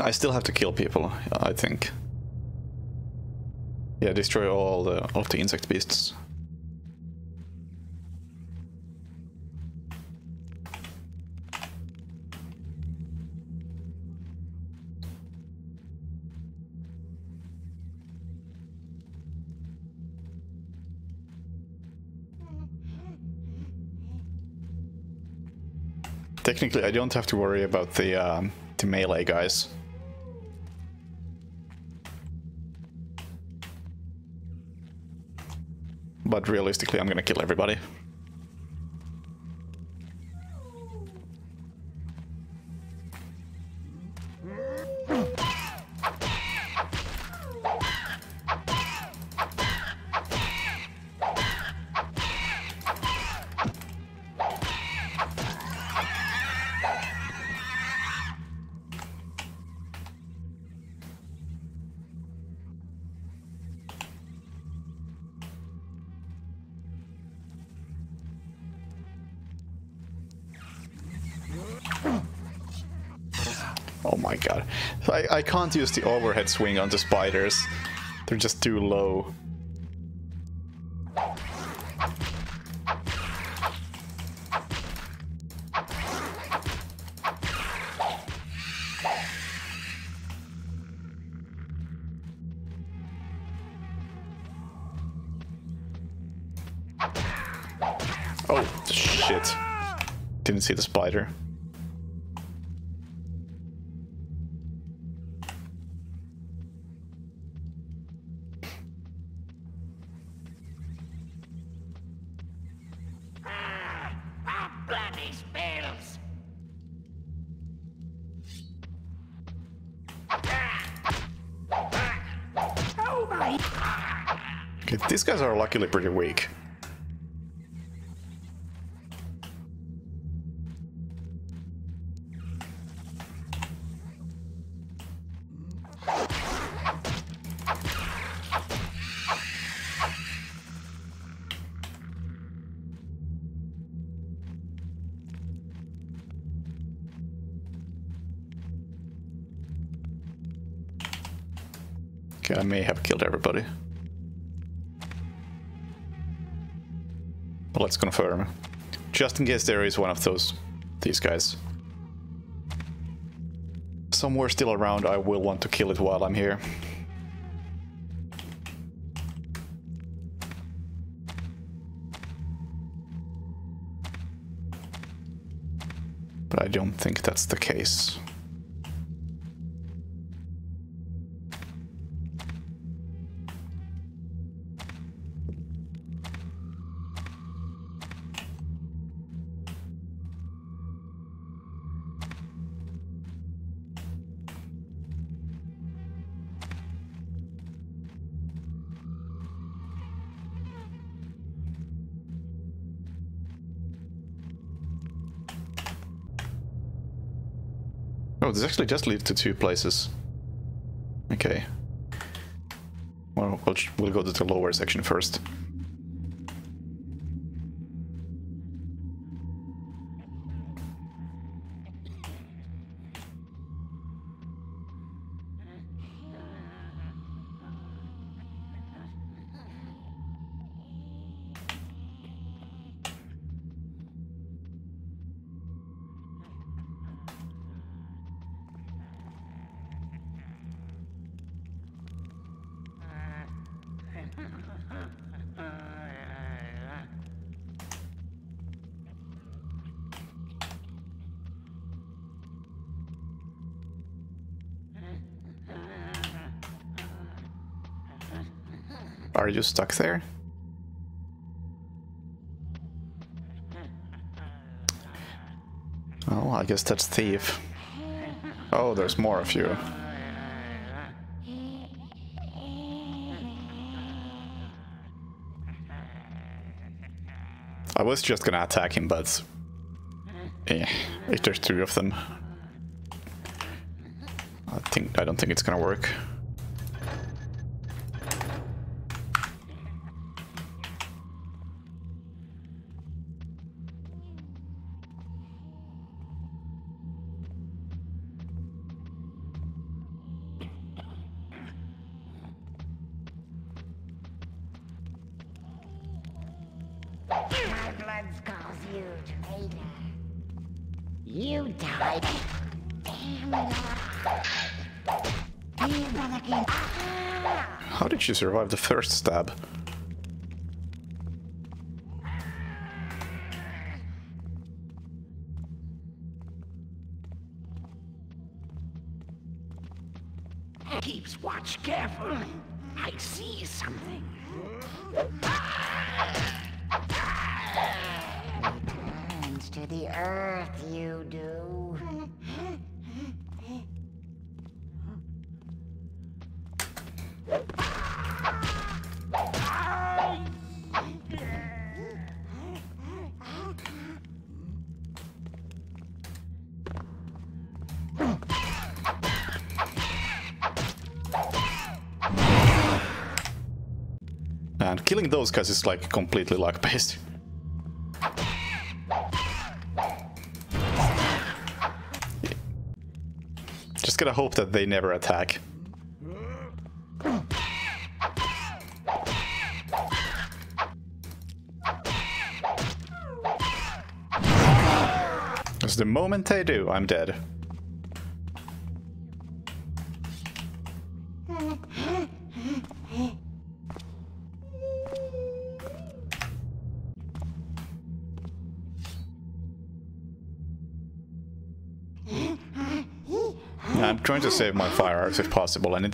I still have to kill people, I think. Yeah, destroy all of the insect beasts. Technically, I don't have to worry about the melee guys. But realistically, I'm gonna kill everybody. Oh my god. I can't use the overhead swing on the spiders. They're just too low. Oh, shit. Didn't see the spider. Bloody spells! Oh my! Okay, these guys are luckily pretty weak. Okay, I may have killed everybody. But let's confirm. Just in case there is one of these guys somewhere still around, I will want to kill it while I'm here. But I don't think that's the case. Oh, this actually just leads to two places. Okay. Well, we'll go to the lower section first. Are you stuck there? Oh, I guess that's Thief. Oh, there's more of you. I was just gonna attack him, but if there's 2 of them, I don't think it's gonna work. My blood calls you, traitor. You died. Damn it. How did she survive the first stab? Keeps watch carefully. I see something. Returns to the earth, you do. And killing those guys is like completely luck-based. Just gotta hope that they never attack. Because the moment they do, I'm dead. I'm trying to save my firearms if possible, and in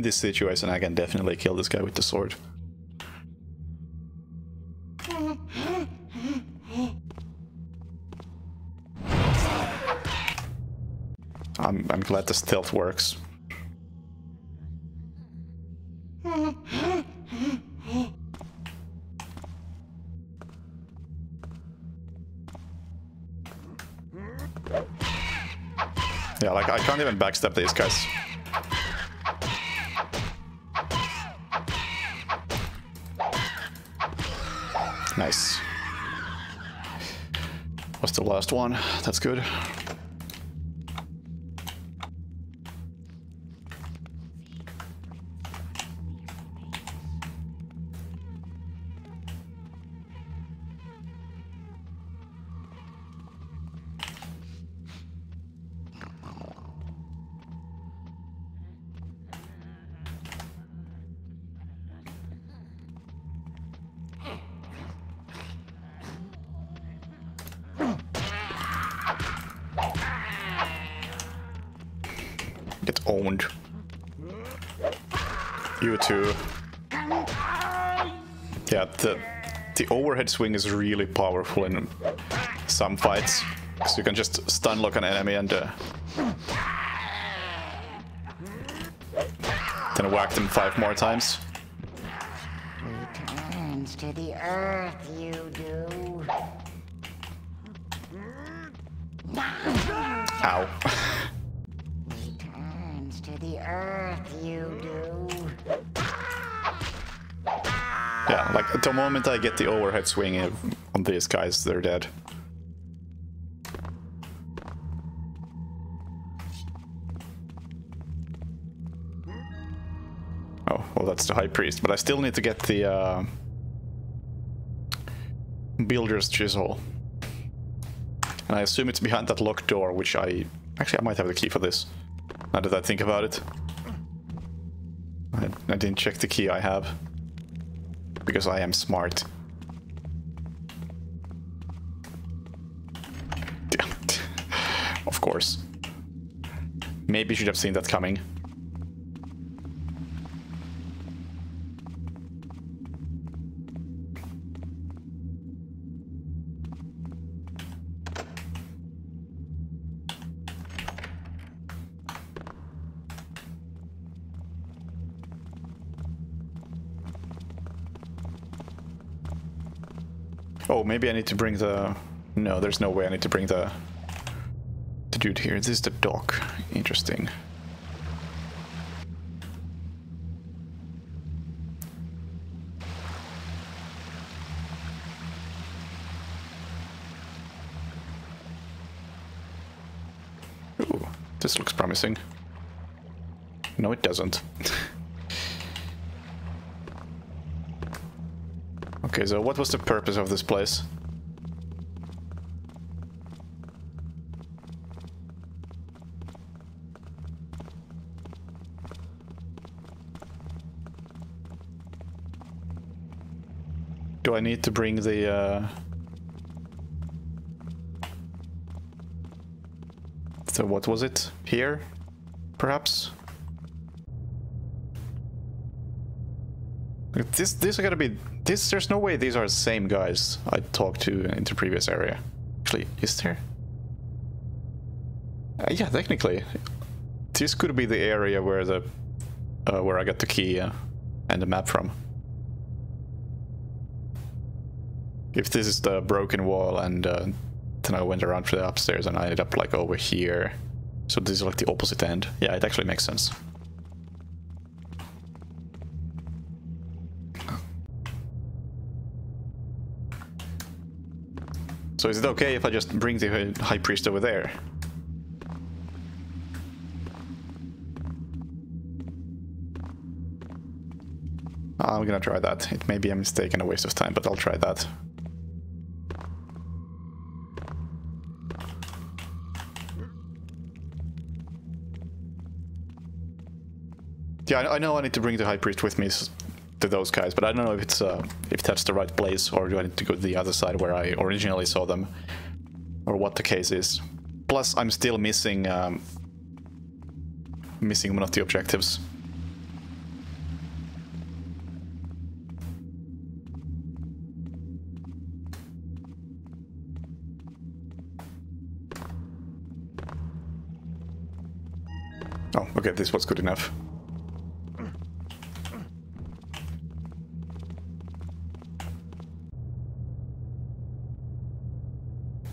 this situation I can definitely kill this guy with the sword. I'm glad the stealth works. Yeah, like I can't even backstab these guys. Nice. Was the last one. That's good. Get owned. You too. Yeah, the overhead swing is really powerful in some fights, because you can just stun lock an enemy and then whack them 5 more times. Returns to the earth, you do. Ow. Returns to the earth, you do. Yeah, like the moment I get the overhead swing on these guys, they're dead. Oh, well that's the High Priest, but I still need to get the Builder's Chisel. And I assume it's behind that locked door, which I might have the key for this, now that I think about it. I didn't check the key I have, because I am smart. Damn it. Of course. Maybe you should have seen that coming. Oh, maybe I need to bring the... No, there's no way I need to bring the dude here. This is the dock. Interesting. Ooh, this looks promising. No, it doesn't. Okay, so what was the purpose of this place? Do I need to bring the so what was it? Here? Perhaps? These are gonna be... There's no way these are the same guys I talked to in the previous area. Actually, is there? Yeah, technically. This could be the area where the... where I got the key and the map from. If this is the broken wall and then I went around for the upstairs and I ended up like over here. So this is like the opposite end. Yeah, it actually makes sense. So is it okay if I just bring the High Priest over there? I'm gonna try that. It may be a mistake and a waste of time, but I'll try that. Yeah, I know I need to bring the High Priest with me to those guys, but I don't know if it's if that's the right place, or do I need to go to the other side where I originally saw them, or what the case is. Plus, I'm still missing missing one of the objectives. Oh, okay, this was good enough.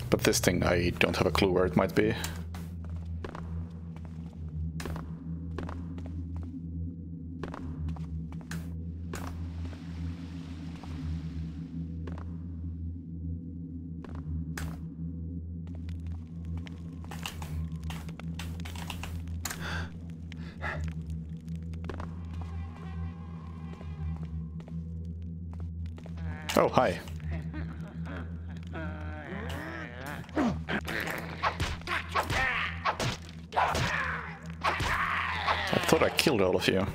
But this thing, I don't have a clue where it might be. Oh, hi. I thought I killed all of you.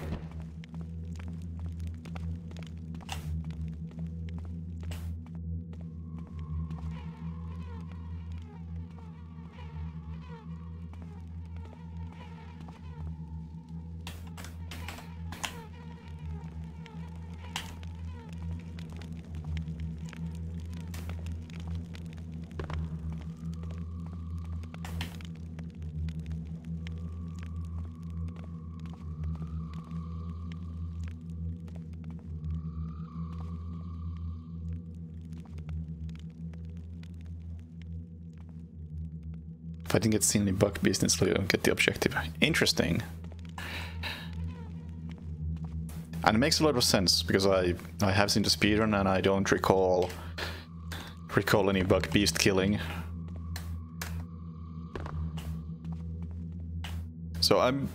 If I didn't get seen any bug business, I don't get the objective. Interesting. And it makes a lot of sense, because I have seen the speedrun and I don't recall any bug beast killing. So I'm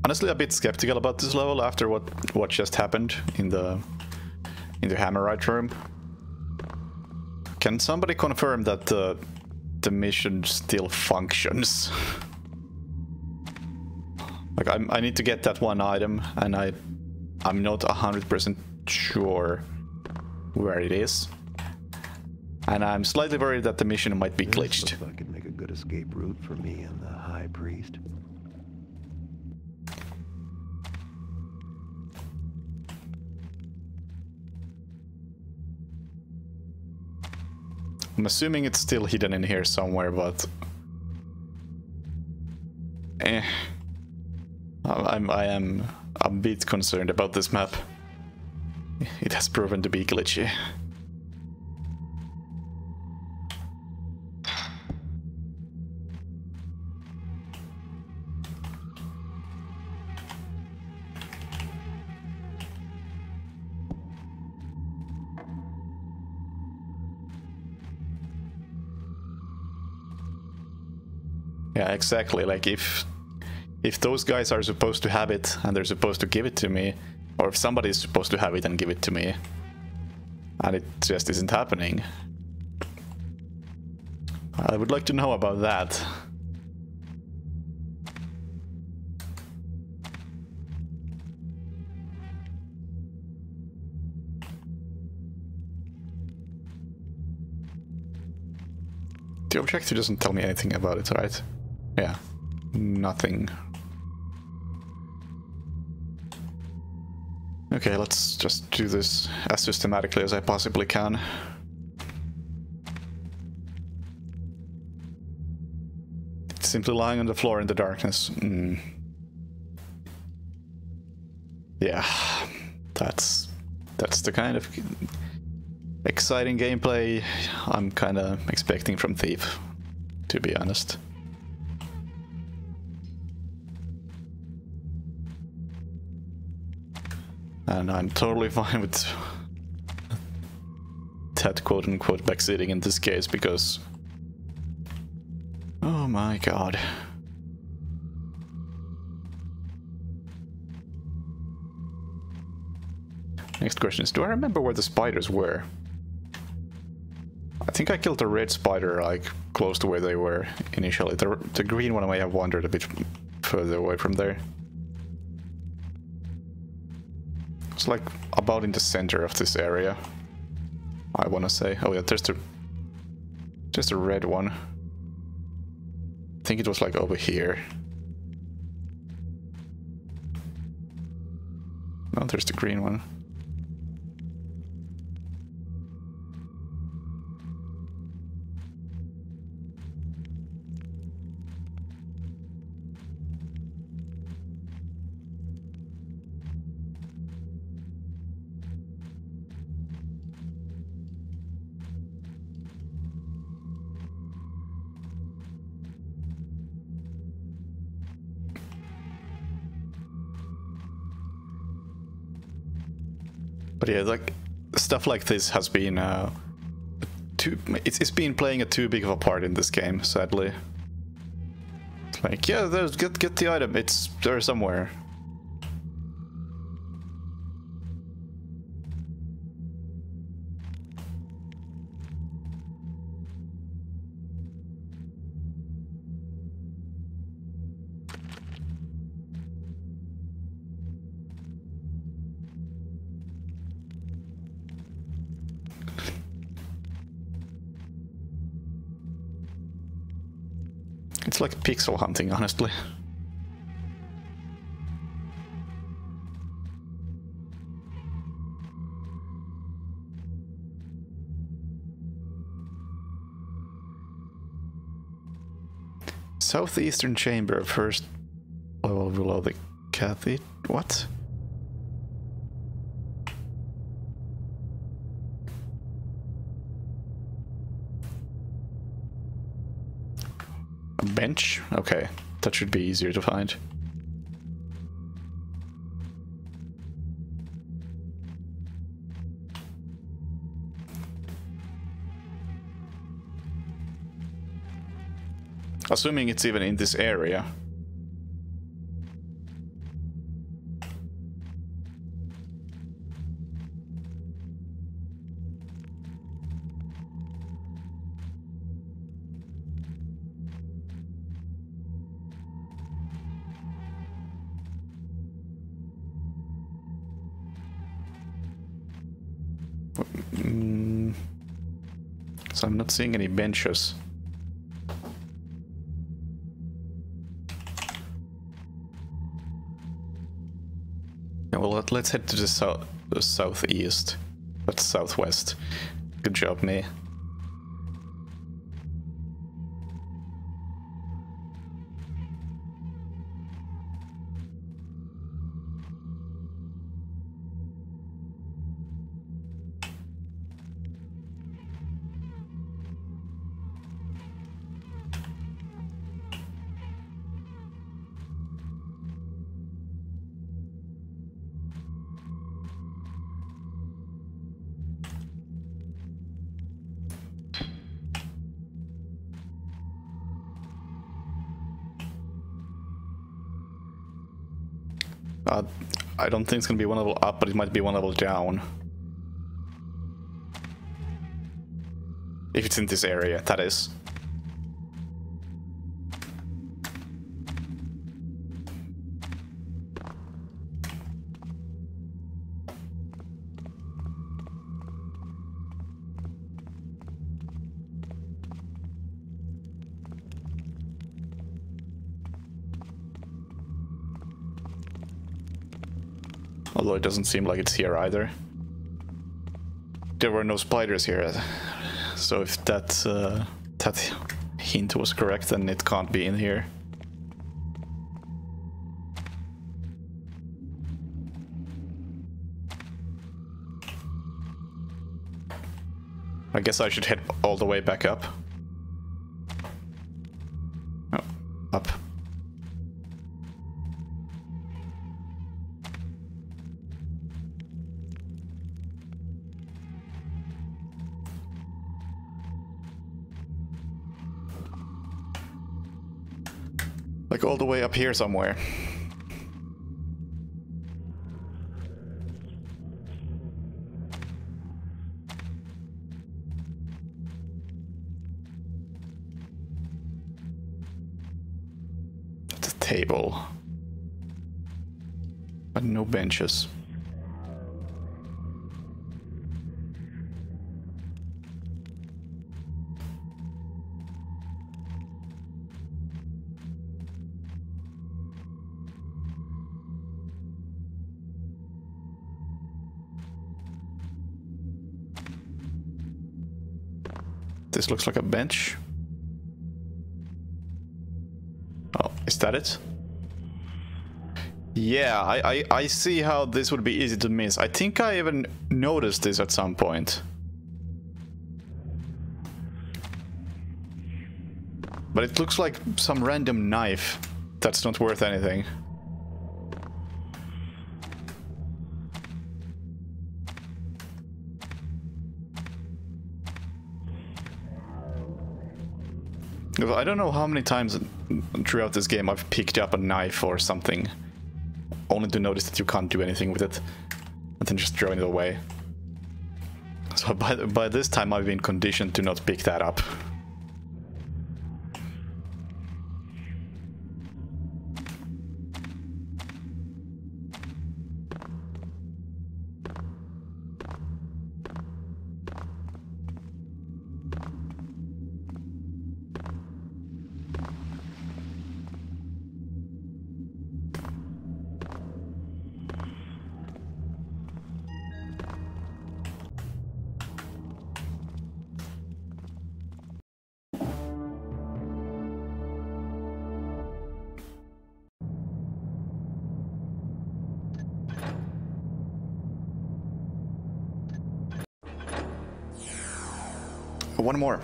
honestly a bit skeptical about this level after what just happened in the Hammerite room. Can somebody confirm that the mission still functions? Like I need to get that one item, and I'm not 100% sure where it is, and I'm slightly worried that the mission might be glitched. This looks like it'd make a good escape route for me and the High Priest. I'm assuming it's still hidden in here somewhere, but I am a bit concerned about this map. It has proven to be glitchy. Yeah, exactly. Like if those guys are supposed to have it and they're supposed to give it to me, or if somebody is supposed to have it and give it to me, and it just isn't happening, I would like to know about that. The objective doesn't tell me anything about it, right? Yeah, nothing. Okay, let's just do this as systematically as I possibly can. It's simply lying on the floor in the darkness. Yeah, that's the kind of exciting gameplay I'm kind of expecting from Thief, to be honest. And I'm totally fine with that quote-unquote backseating in this case, because... oh my god. Next question is, do I remember where the spiders were? I think I killed the red spider, like, close to where they were initially. The green one may have wandered a bit further away from there. It's like about in the center of this area, I want to say. Oh yeah, there's a red one. I think it was like over here. No, there's the green one. But yeah, like stuff like this has been it's been playing a too big of a part in this game, sadly. It's like, yeah, there's get the item, it's there somewhere. It's like pixel hunting, honestly. Southeastern chamber, first level below the cathedral. What? A bench? Okay, that should be easier to find. Assuming it's even in this area. So I'm not seeing any benches. Yeah, well, let's head to the southeast. That's southwest. Good job, me. I don't think it's gonna be one level up, but it might be one level down. If it's in this area, that is. Although it doesn't seem like it's here either. There were no spiders here, so if that hint was correct, then it can't be in here. I guess I should head all the way back up. Oh, up. Like all the way up here somewhere. The table. But no benches. This looks like a bench. Oh, is that it? Yeah, I see how this would be easy to miss. I think I even noticed this at some point. But it looks like some random knife that's not worth anything. I don't know how many times throughout this game I've picked up a knife or something, only to notice that you can't do anything with it, and then just throwing it away. So by this time I've been conditioned to not pick that up. One more.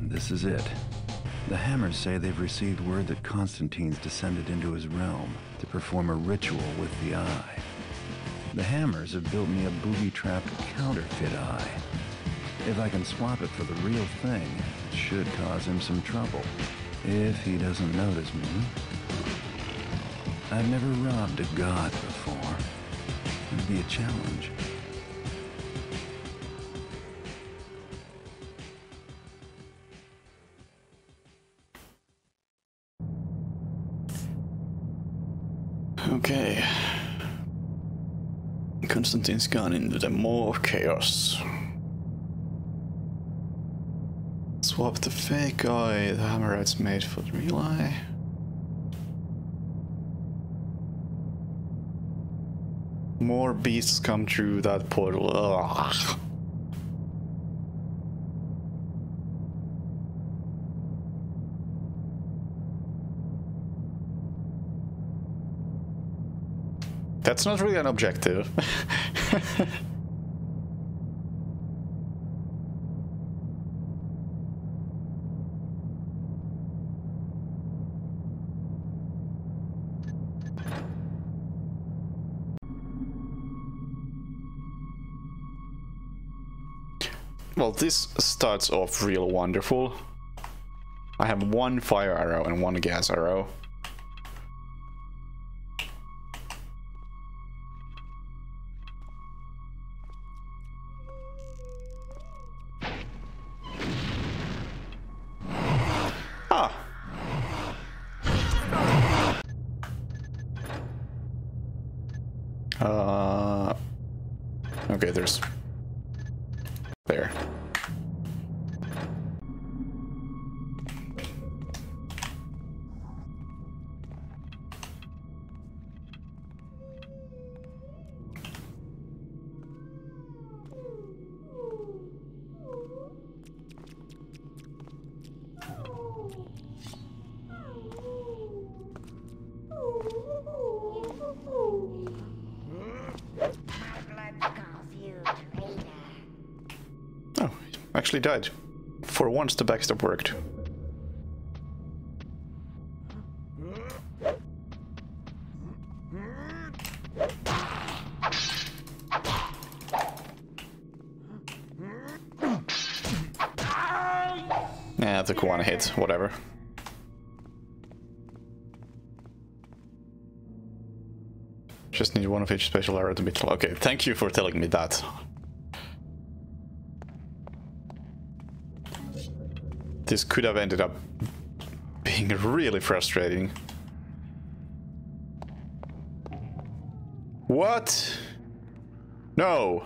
This is it. The Hammers say they've received word that Constantine's descended into his realm to perform a ritual with the eye. The Hammers have built me a booby-trapped counterfeit eye. If I can swap it for the real thing, it should cause him some trouble. If he doesn't notice me. I've never robbed a god before. It'd be a challenge. Okay. Constantine's gone into the maw of chaos. Swap the fake eye the Hammerites made for the real eye. More beasts come through that portal. Ugh. That's not really an objective. Well, this starts off real wonderful. I have one fire arrow and one gas arrow. Okay, there's... there. Actually died. For once the backstab worked. Yeah, took one hit, whatever. Just need one of each special arrow to be... Okay, thank you for telling me that. This could have ended up being really frustrating. What? No!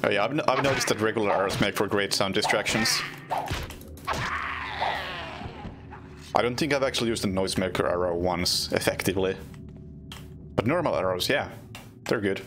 Oh yeah, I've noticed that regular arrows make for great sound distractions. I don't think I've actually used a noisemaker arrow once effectively. But normal arrows, yeah, they're good.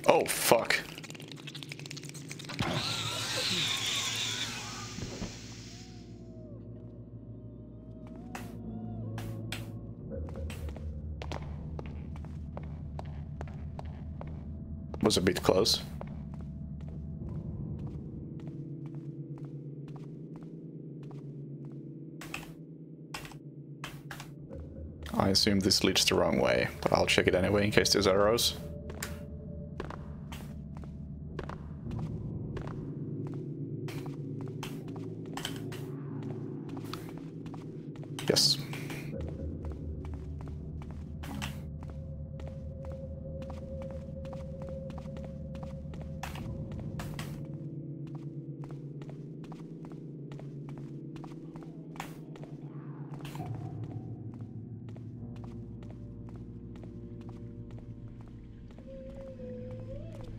Oh, fuck. Was a bit close. I assume this leads the wrong way, but I'll check it anyway in case there's arrows. Yes.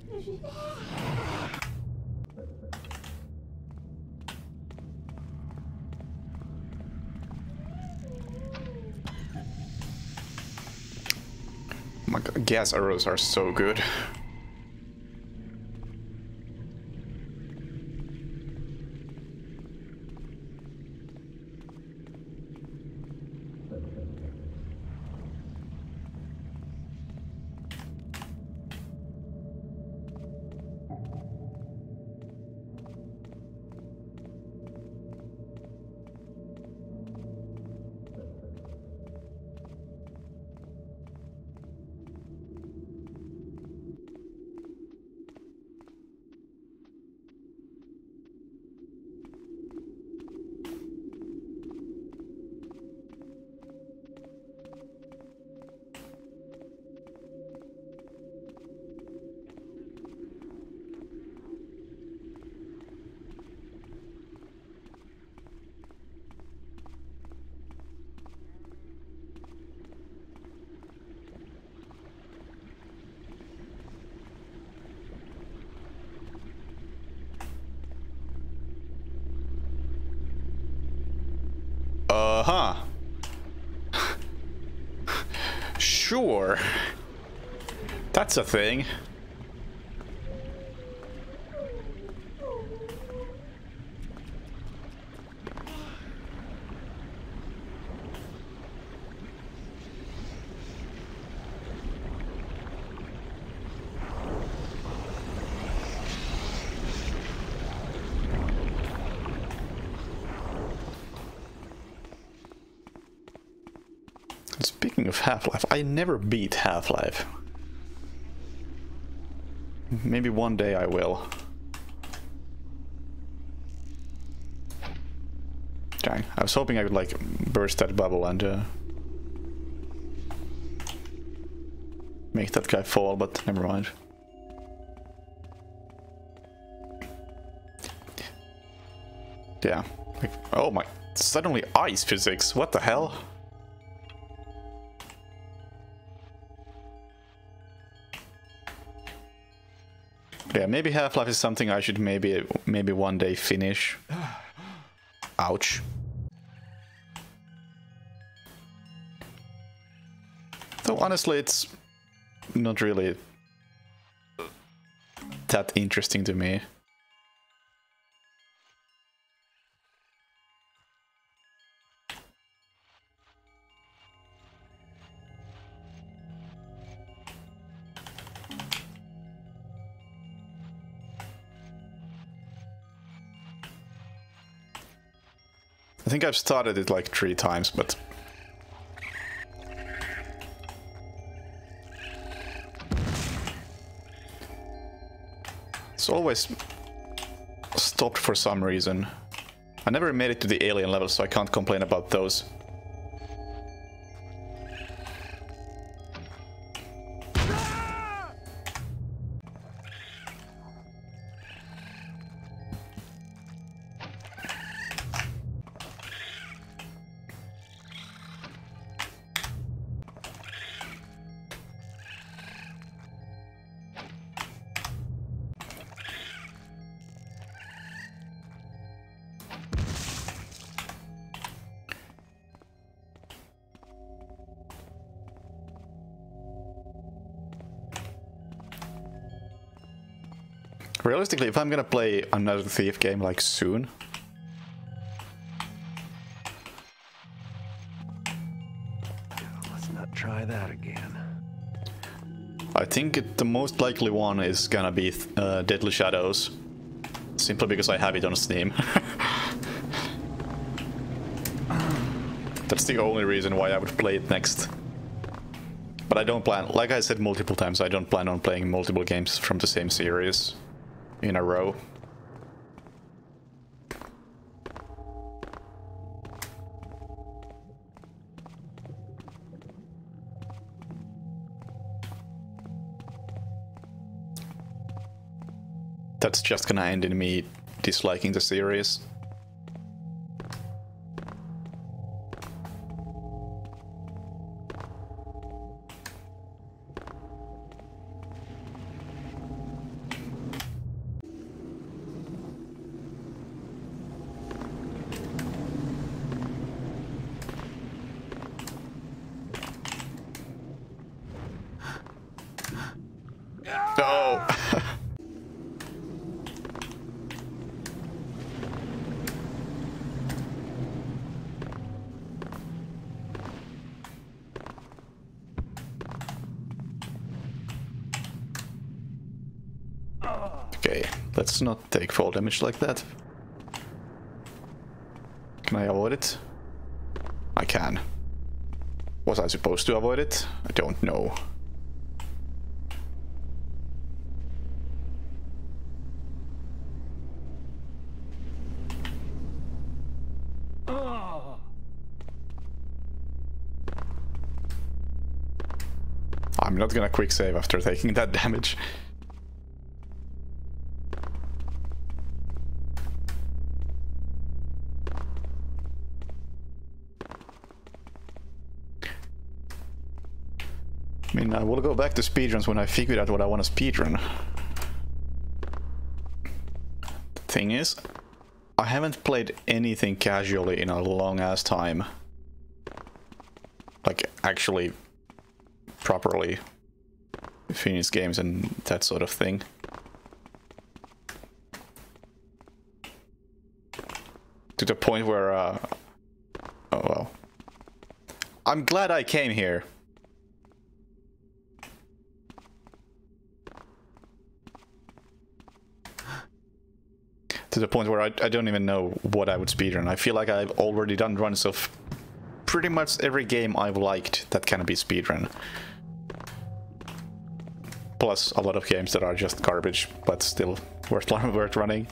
Oh my gas arrows are so good. Uh-huh. Sure. That's a thing. Speaking of Half-Life, I never beat Half-Life. Maybe one day I will. Dang, I was hoping I could like burst that bubble and make that guy fall, but never mind. Yeah, like, oh my, suddenly ice physics, what the hell? Yeah, maybe Half-Life is something I should maybe one day finish. Ouch. Though honestly, it's not really that interesting to me. I think I've started it like 3 times, but it's always stopped for some reason. I never made it to the alien level, so I can't complain about those. Realistically, if I'm gonna play another Thief game like soon, let's not try that again. I think the most likely one is gonna be Deadly Shadows, simply because I have it on Steam. That's the only reason why I would play it next. But I don't plan, like I said multiple times, I don't plan on playing multiple games from the same series in a row. That's just gonna end in me disliking the series. Okay, let's not take fall damage like that. Can I avoid it? I can. Was I supposed to avoid it? I don't know. I'm not gonna quick save after taking that damage. I mean, I will go back to speedruns when I figured out what I want to speedrun. The thing is, I haven't played anything casually in a long ass time. Like, actually properly finish games and that sort of thing. To the point where, oh well. I'm glad I came here. To the point where I don't even know what I would speedrun. I feel like I've already done runs of pretty much every game I've liked that can be speedrun. Plus a lot of games that are just garbage, but still worth running.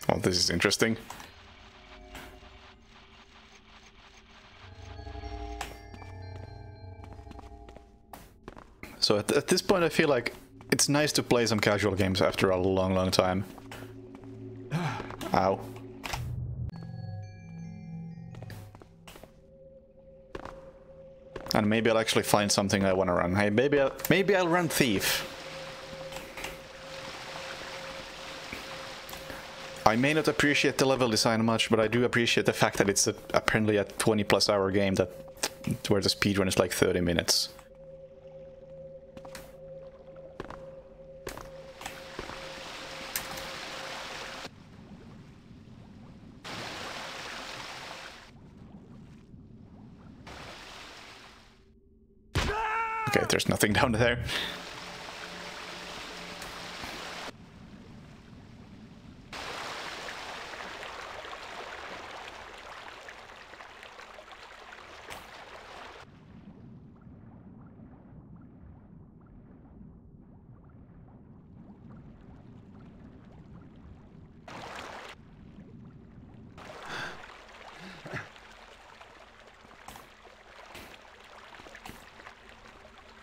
Oh, this is interesting. So at this point I feel like it's nice to play some casual games after a long time. Ow. And maybe I'll actually find something I want to run. Hey, maybe I'll run Thief. I may not appreciate the level design much, but I do appreciate the fact that it's apparently a 20+ hour game where the speedrun is like 30 minutes. Okay, there's nothing down there.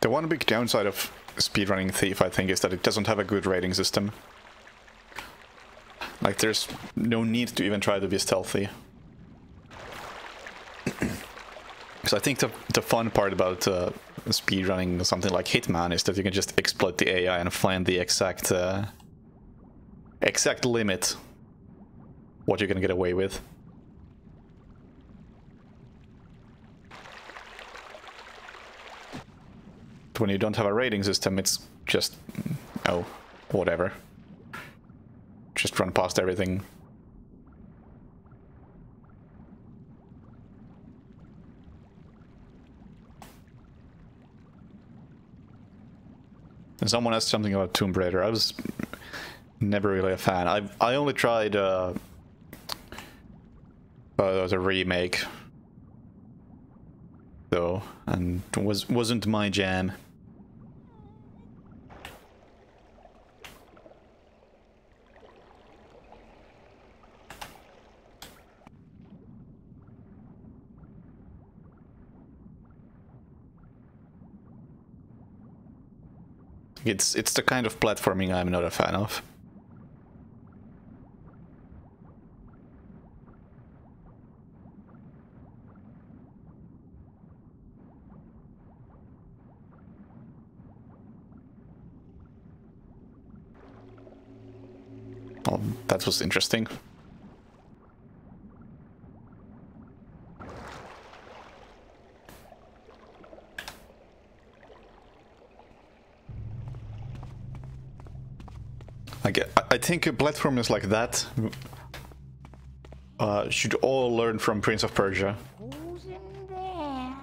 The one big downside of speedrunning Thief, I think, is that it doesn't have a good rating system. Like, there's no need to even try to be stealthy. So I think the fun part about speedrunning something like Hitman is that you can just exploit the AI and find the exact limit what you can get away with. When you don't have a rating system, it's just, oh, whatever. Just run past everything. And someone asked something about Tomb Raider. I was never really a fan. I only tried the remake, though, and wasn't my jam. It's the kind of platforming I'm not a fan of. Oh, that was interesting. I think platformers like that should all learn from Prince of Persia. Who's in there?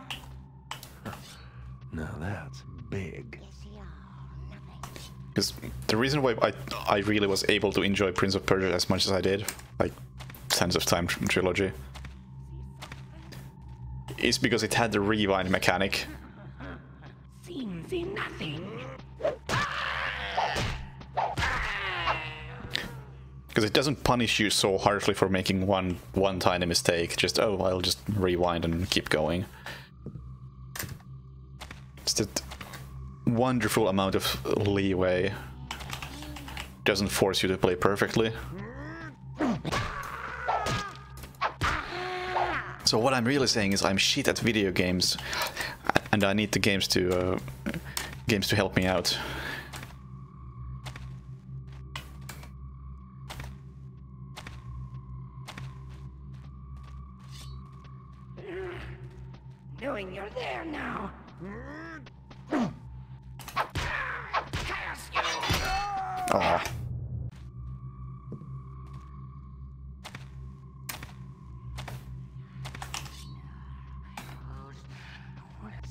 The reason why I really was able to enjoy Prince of Persia as much as I did, like Sands of Time trilogy, is because it had the rewind mechanic. Seems nothing. Because it doesn't punish you so harshly for making one tiny mistake. Just, oh, I'll just rewind and keep going. It's that wonderful amount of leeway. Doesn't force you to play perfectly. So what I'm really saying is I'm shit at video games, and I need the games to help me out. Knowing you're there now. Aw.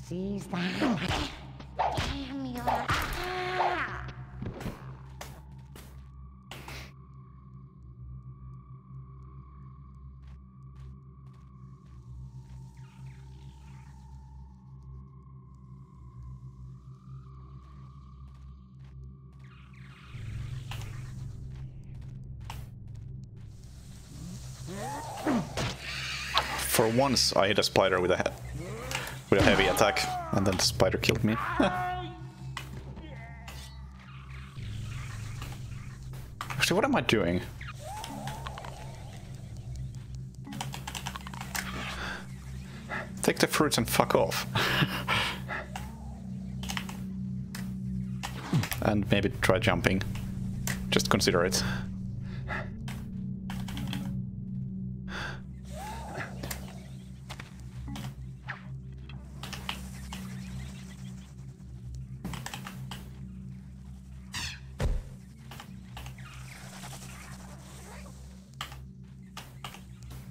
Seize that. Damn you. Ah! For once, I hit a spider with a heavy attack, and then the spider killed me. Actually, what am I doing? Take the fruits and fuck off. And maybe try jumping. Just consider it.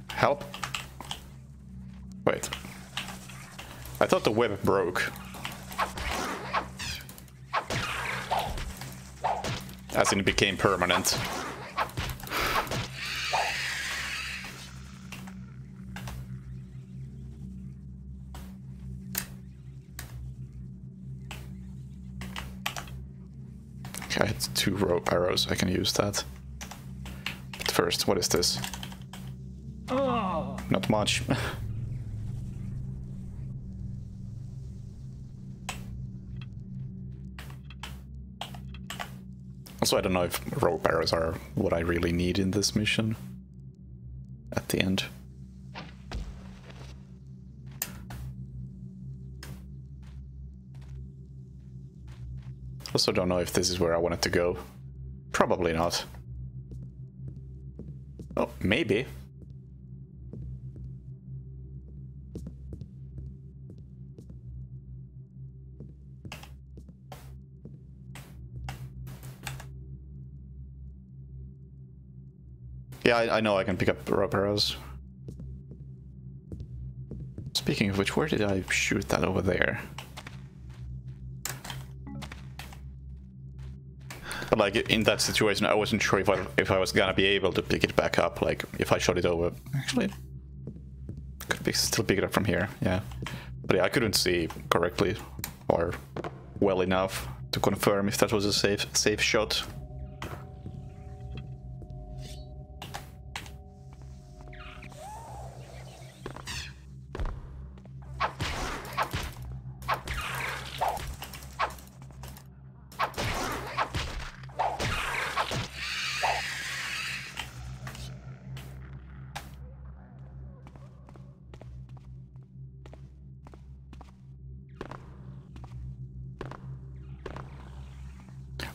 Help? Wait. I thought the web broke. As in it became permanent. Okay, I had 2 rope arrows, I can use that. But first, what is this? Not much. Also, I don't know if rope arrows are what I really need in this mission. At the end. Also don't know if this is where I wanted to go. Probably not. Oh, maybe. Yeah, I know I can pick up rope arrows. Speaking of which, where did I shoot that over there? But like in that situation, I wasn't sure if I was gonna be able to pick it back up. Like if I shot it over, actually, could still pick it up from here. Yeah, but yeah, I couldn't see correctly or well enough to confirm if that was a safe shot.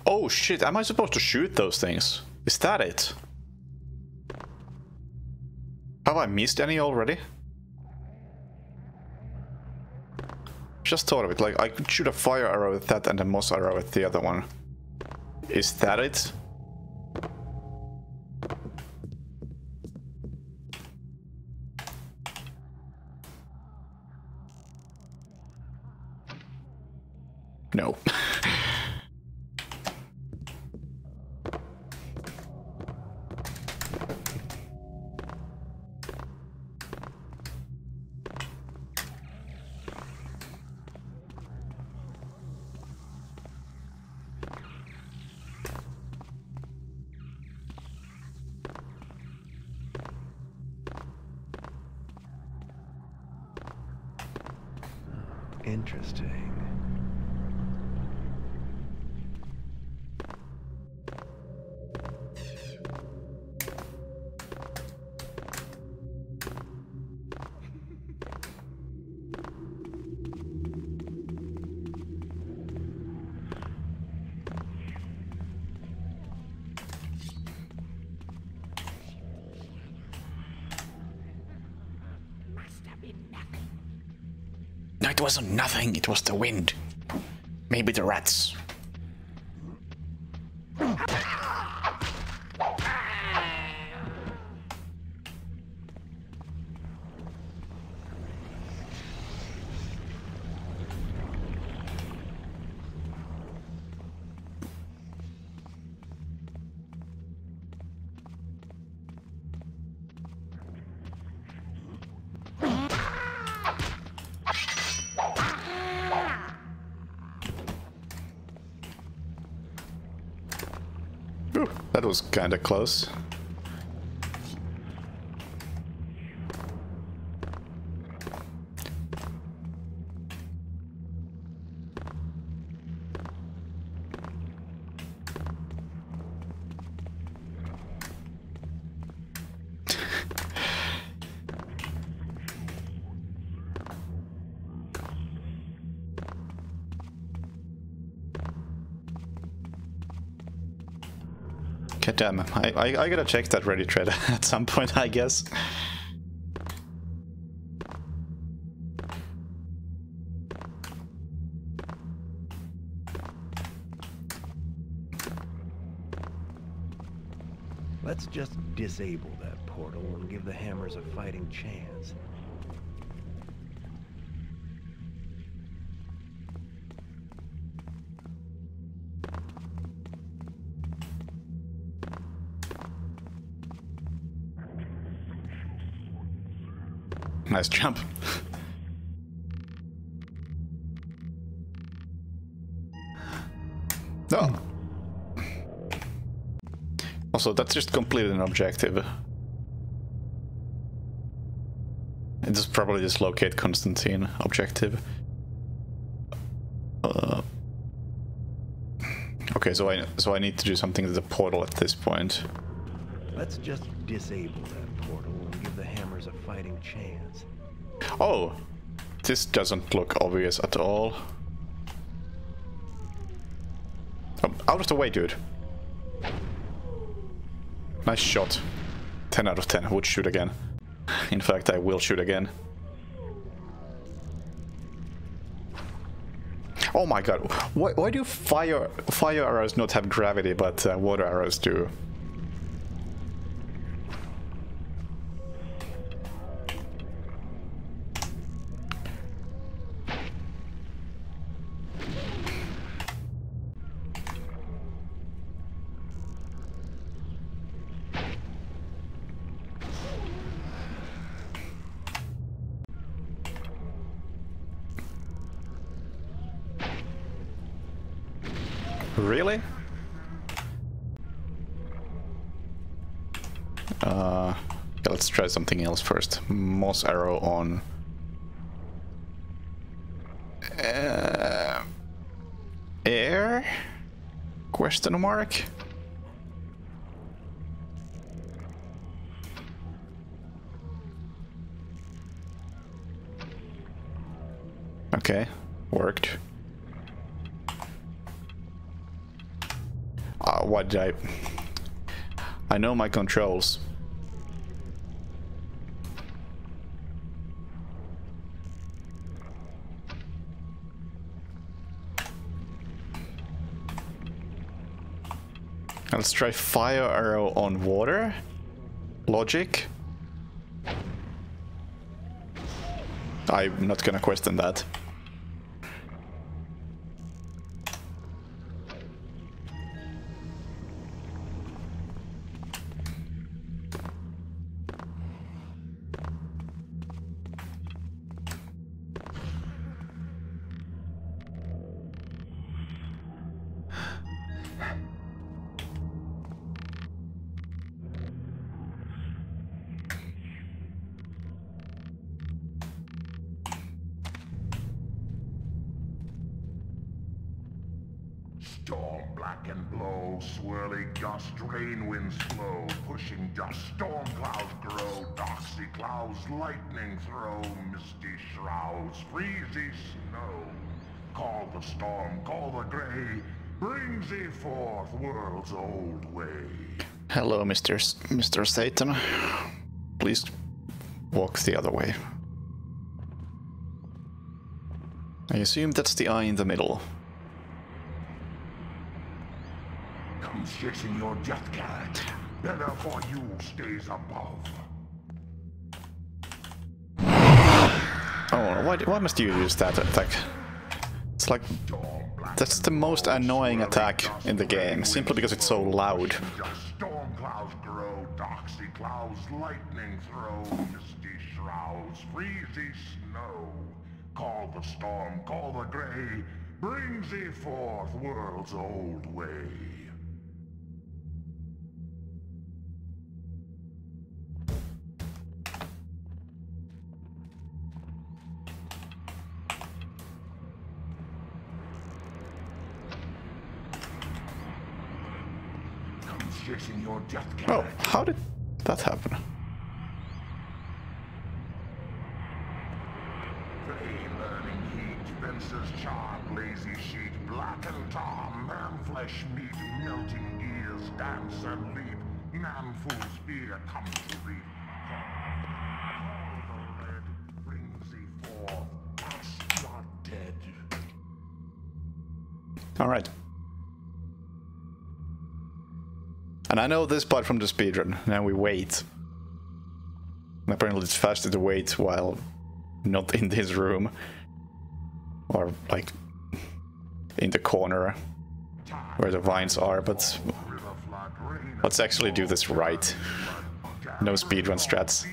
Oh shit, am I supposed to shoot those things? Is that it? Have I missed any already? Just thought of it, like I could shoot a fire arrow at that and a moss arrow at the other one. Is that it? No. Interesting. No, it wasn't nothing. It was the wind. Maybe the rats. Whew, that was kinda close. God damn, I gotta check that Reddit thread at some point, I guess. Let's just disable that portal and give the Hammers a fighting chance. Nice jump. Oh. Also, that's just completed an objective. It is probably just locate Constantine objective. Okay, so I need to do something to the portal at this point. Let's just disable that portal and give the Hammers a fighting chance. Oh, this doesn't look obvious at all. Oh, out of the way, dude. Nice shot. 10 out of 10. I would shoot again. In fact, I will shoot again. Oh my god. Why do fire arrows not have gravity, but water arrows do? Really? Yeah, let's try something else first. Moss arrow on. Air? Question mark? Okay, worked. Why did I know my controls. Let's try fire arrow on water. Logic. I'm not gonna question that. Storm black and blow, swirling gust, rain winds flow, pushing dust, storm clouds grow, doxy clouds, lightning throw, misty shrouds, freezy snow. Call the storm, call the grey, brings thee forth world's old way. Hello, Mr. Satan. Please walk the other way. I assume that's the eye in the middle. Comes chasing your death cat. Better for you stays above. Oh, why must you use that attack? It's like, that's the most annoying attack in the game, simply because it's so loud. Storm clouds grow, doxy clouds, lightning throw, misty shrouds, freezy snow. Call the storm, call the grey, brings thee forth world's old way. Chasing your death cat. Oh, how did that happen? Flame burning heat, fences charred, lazy sheet, black and tar, man flesh meat, melting gears, dance and leap, man fool's fear comes to reap. Call the red, brings thee forth, past not dead. Alright. And I know this part from the speedrun. Now we wait. And apparently it's faster to wait while not in this room. Or, like, in the corner where the vines are, but let's actually do this right. No speedrun strats.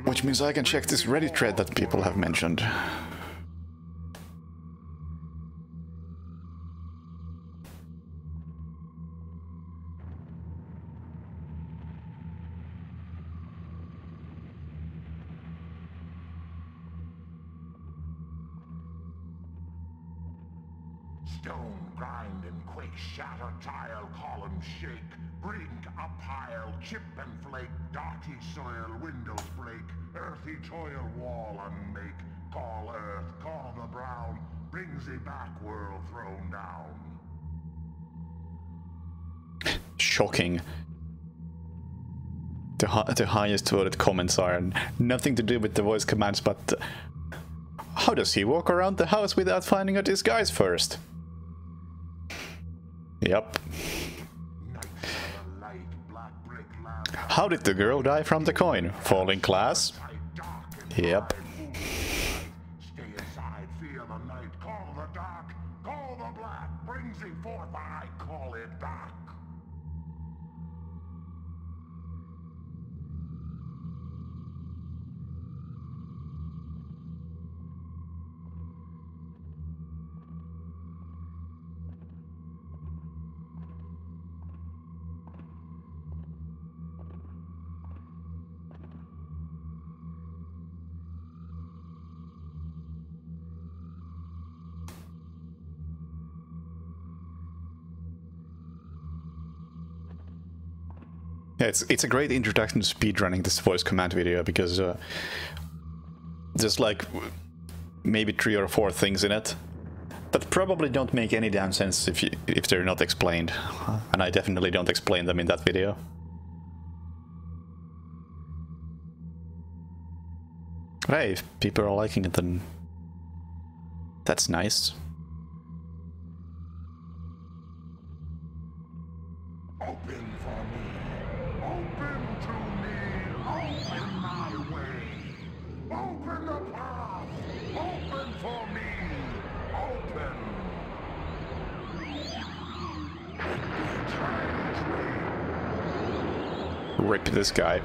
Which means I can check this Reddit thread that people have mentioned. Stone grind and quake, shatter tile, column shake, brink up pile, chip and flake, darty soil, windows break, earthy toil, wall unmake, call earth, call the brown, brings thee back, world thrown down. Shocking. The highest voted comments are nothing to do with the voice commands, but how does he walk around the house without finding a disguise first? Yep. How did the girl die from the coin? Falling glass? Yep. Stay aside, fear the night, call the dark, call the black, brings thee forth, I call it back. Yeah, it's a great introduction to speedrunning, this voice command video, because there's like maybe 3 or 4 things in it that probably don't make any damn sense if they're not explained, and I definitely don't explain them in that video. But hey, if people are liking it, then that's nice. Open for me, open to me, open my way, open the path, open for me, open. Rip this guy.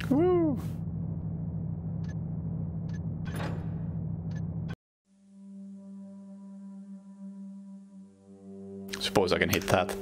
Woo! Suppose I can hit that.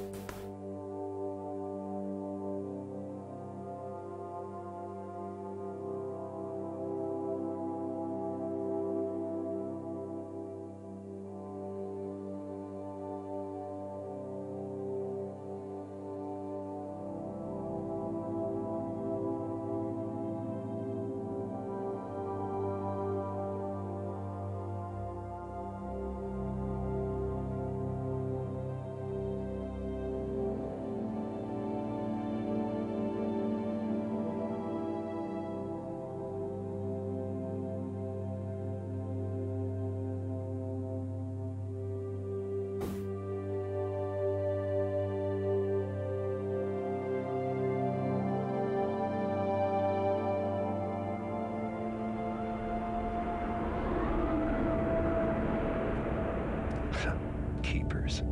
Keepers.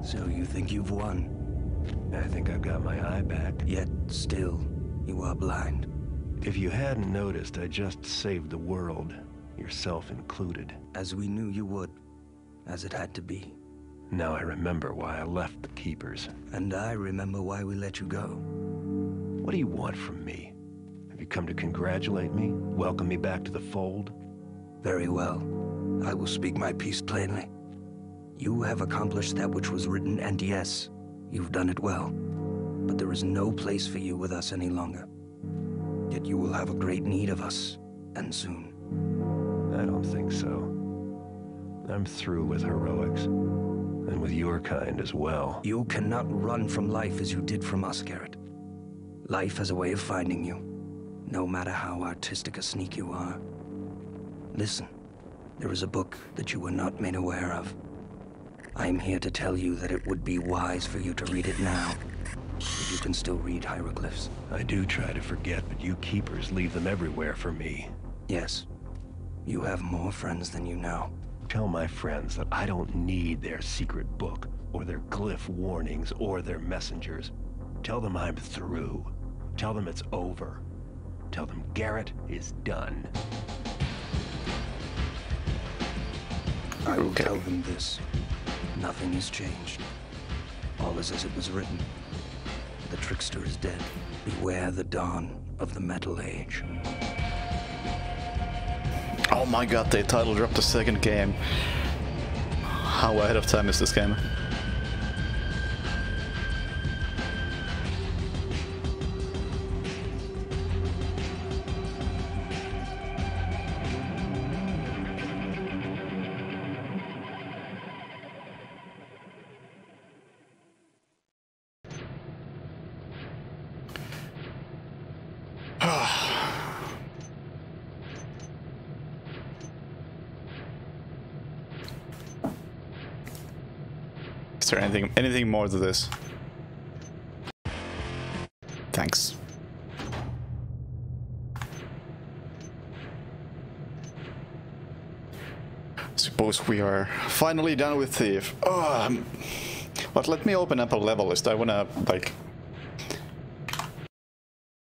So you think you've won? I think I've got my eye back. Yet still, you are blind. If you hadn't noticed, I just saved the world, yourself included. As we knew you would, as it had to be. Now I remember why I left the Keepers. And I remember why we let you go. What do you want from me? Have you come to congratulate me? Welcome me back to the fold? Very well. I will speak my piece plainly. You have accomplished that which was written, and yes, you've done it well. But there is no place for you with us any longer. Yet you will have a great need of us, and soon. I don't think so. I'm through with heroics. And with your kind as well. You cannot run from life as you did from us, Garrett. Life has a way of finding you, no matter how artistic a sneak you are. Listen, there is a book that you were not made aware of. I am here to tell you that it would be wise for you to read it now, if you can still read hieroglyphs. I do try to forget, but you Keepers leave them everywhere for me. Yes, you have more friends than you know. Tell my friends that I don't need their secret book, or their glyph warnings, or their messengers. Tell them I'm through. Tell them it's over. Tell them Garrett is done. I will tell them this. Nothing has changed. All is as it was written. The trickster is dead. Beware the dawn of the Metal Age. Oh my god, they title dropped the second game. How ahead of time is this game? Is there anything more to this? Thanks. Suppose we are finally done with Thief. But let me open up a level list. I wanna like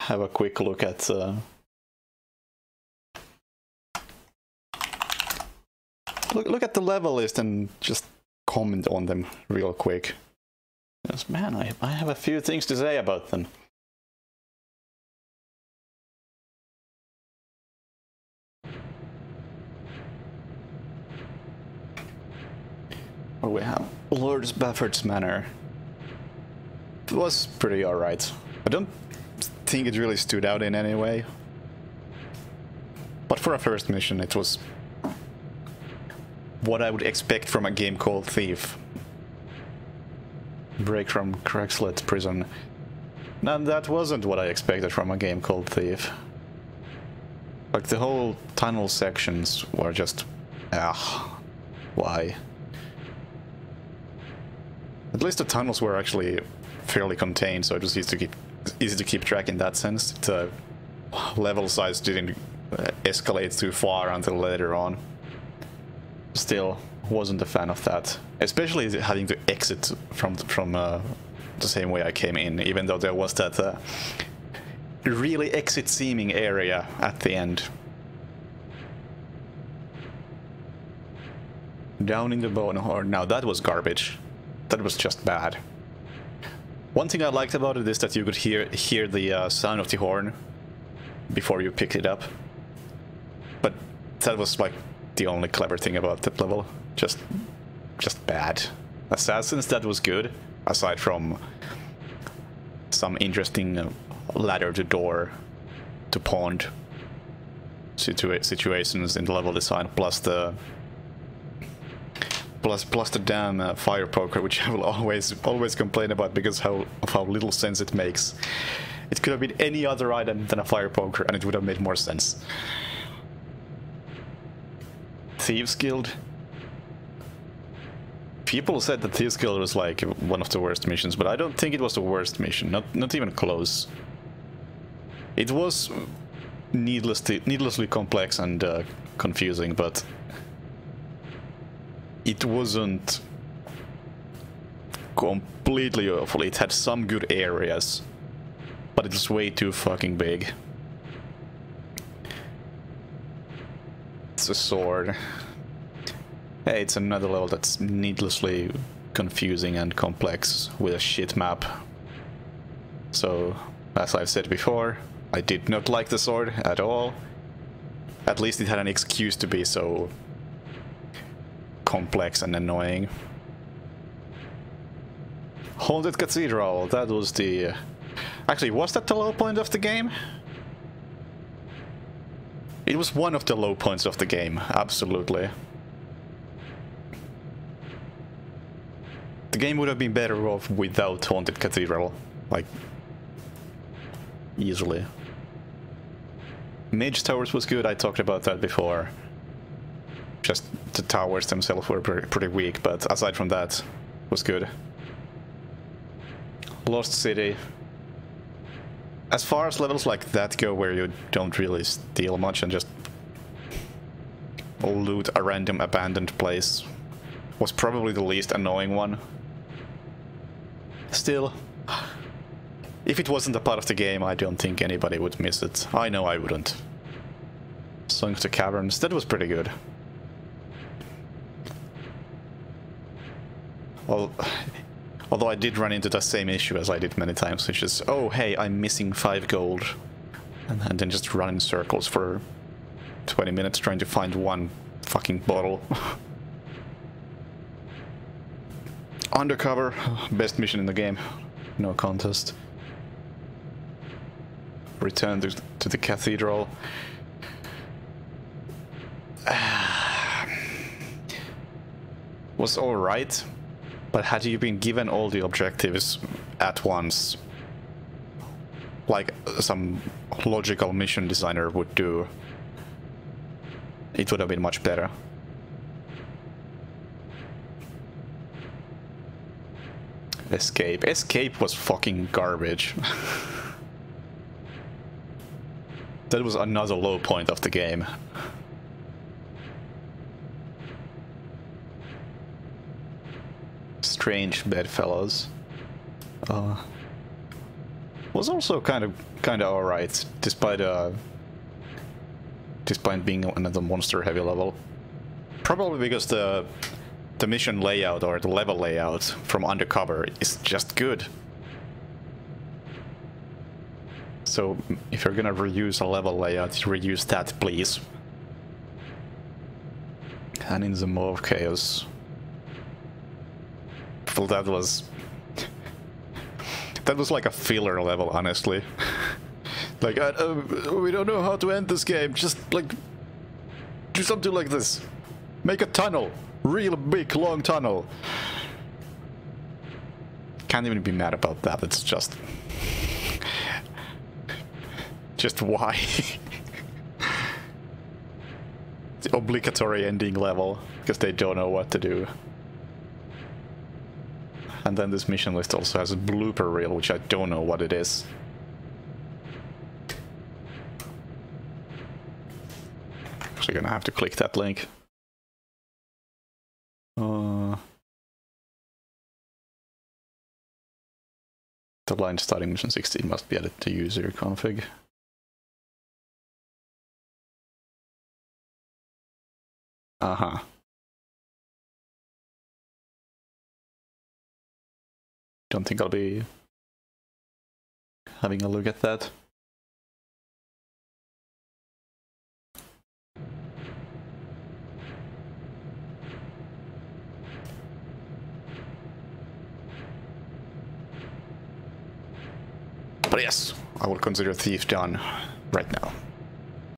have a quick look at look at the level list and just comment on them real quick. Yes, man, I have a few things to say about them. Or we have Lord Spafford's Manor. It was pretty alright. I don't think it really stood out in any way. But for a first mission, it was what I would expect from a game called Thief. Break from Cragslet prison. Now that wasn't what I expected from a game called Thief. Like the whole tunnel sections were just... why? At least the tunnels were actually fairly contained, so it was easy to keep track in that sense. The level size didn't escalate too far until later on. Still, wasn't a fan of that. Especially having to exit from the same way I came in, even though there was that really exit-seeming area at the end. Down in the bone horn. Now that was garbage. That was just bad. One thing I liked about it is that you could hear the sound of the horn before you picked it up. But that was like the only clever thing about that level. Just bad. Assassins, that was good, aside from some interesting ladder to door to pond situations in the level design, plus the damn fire poker, which I will always complain about because of how little sense it makes. It could have been any other item than a fire poker and it would have made more sense. Thieves Guild. People said that Thieves Guild was like one of the worst missions, but I don't think it was the worst mission, not even close. It was needlessly complex and confusing, but it wasn't completely awful. It had some good areas, but it was way too fucking big. It's a sword. Hey, it's another level that's needlessly confusing and complex with a shit map. So, as I've said before, I did not like the sword at all. At least it had an excuse to be so complex and annoying. Haunted Cathedral, that was the... Actually, was that the low point of the game? It was one of the low points of the game, absolutely. The game would have been better off without Haunted Cathedral, like, easily. Mage Towers was good, I talked about that before. Just the towers themselves were pretty weak, but aside from that, was good. Lost City. As far as levels like that go, where you don't really steal much and just loot a random abandoned place, was probably the least annoying one. Still, if it wasn't a part of the game, I don't think anybody would miss it. I know I wouldn't. Sunk to Caverns, that was pretty good. Well, although I did run into the same issue as I did many times, which is, oh hey, I'm missing 5 gold. And then just run in circles for 20 minutes trying to find one fucking bottle. Undercover, best mission in the game, no contest. Return to the cathedral. Was alright, but had you been given all the objectives at once, like some logical mission designer would do, it would have been much better. Escape. Escape was fucking garbage. That was another low point of the game. Strange Bedfellows. Was also kind of alright, despite being another monster heavy level. Probably because the mission layout or the level layout from Undercover is just good. So if you're gonna reuse a level layout, reuse that, please. And in the Maw of Chaos. Well, that was like a filler level, honestly. Like, we don't know how to end this game. Just like do something like this. Make a tunnel. Real big, long tunnel. Can't even be mad about that. It's just why? The obligatory ending level, because they don't know what to do. And then this mission list also has a blooper reel, which I don't know what it is. Actually gonna have to click that link. The line starting mission 16 must be added to user config. Uh-huh. Don't think I'll be having a look at that. But yes, I will consider Thief done right now.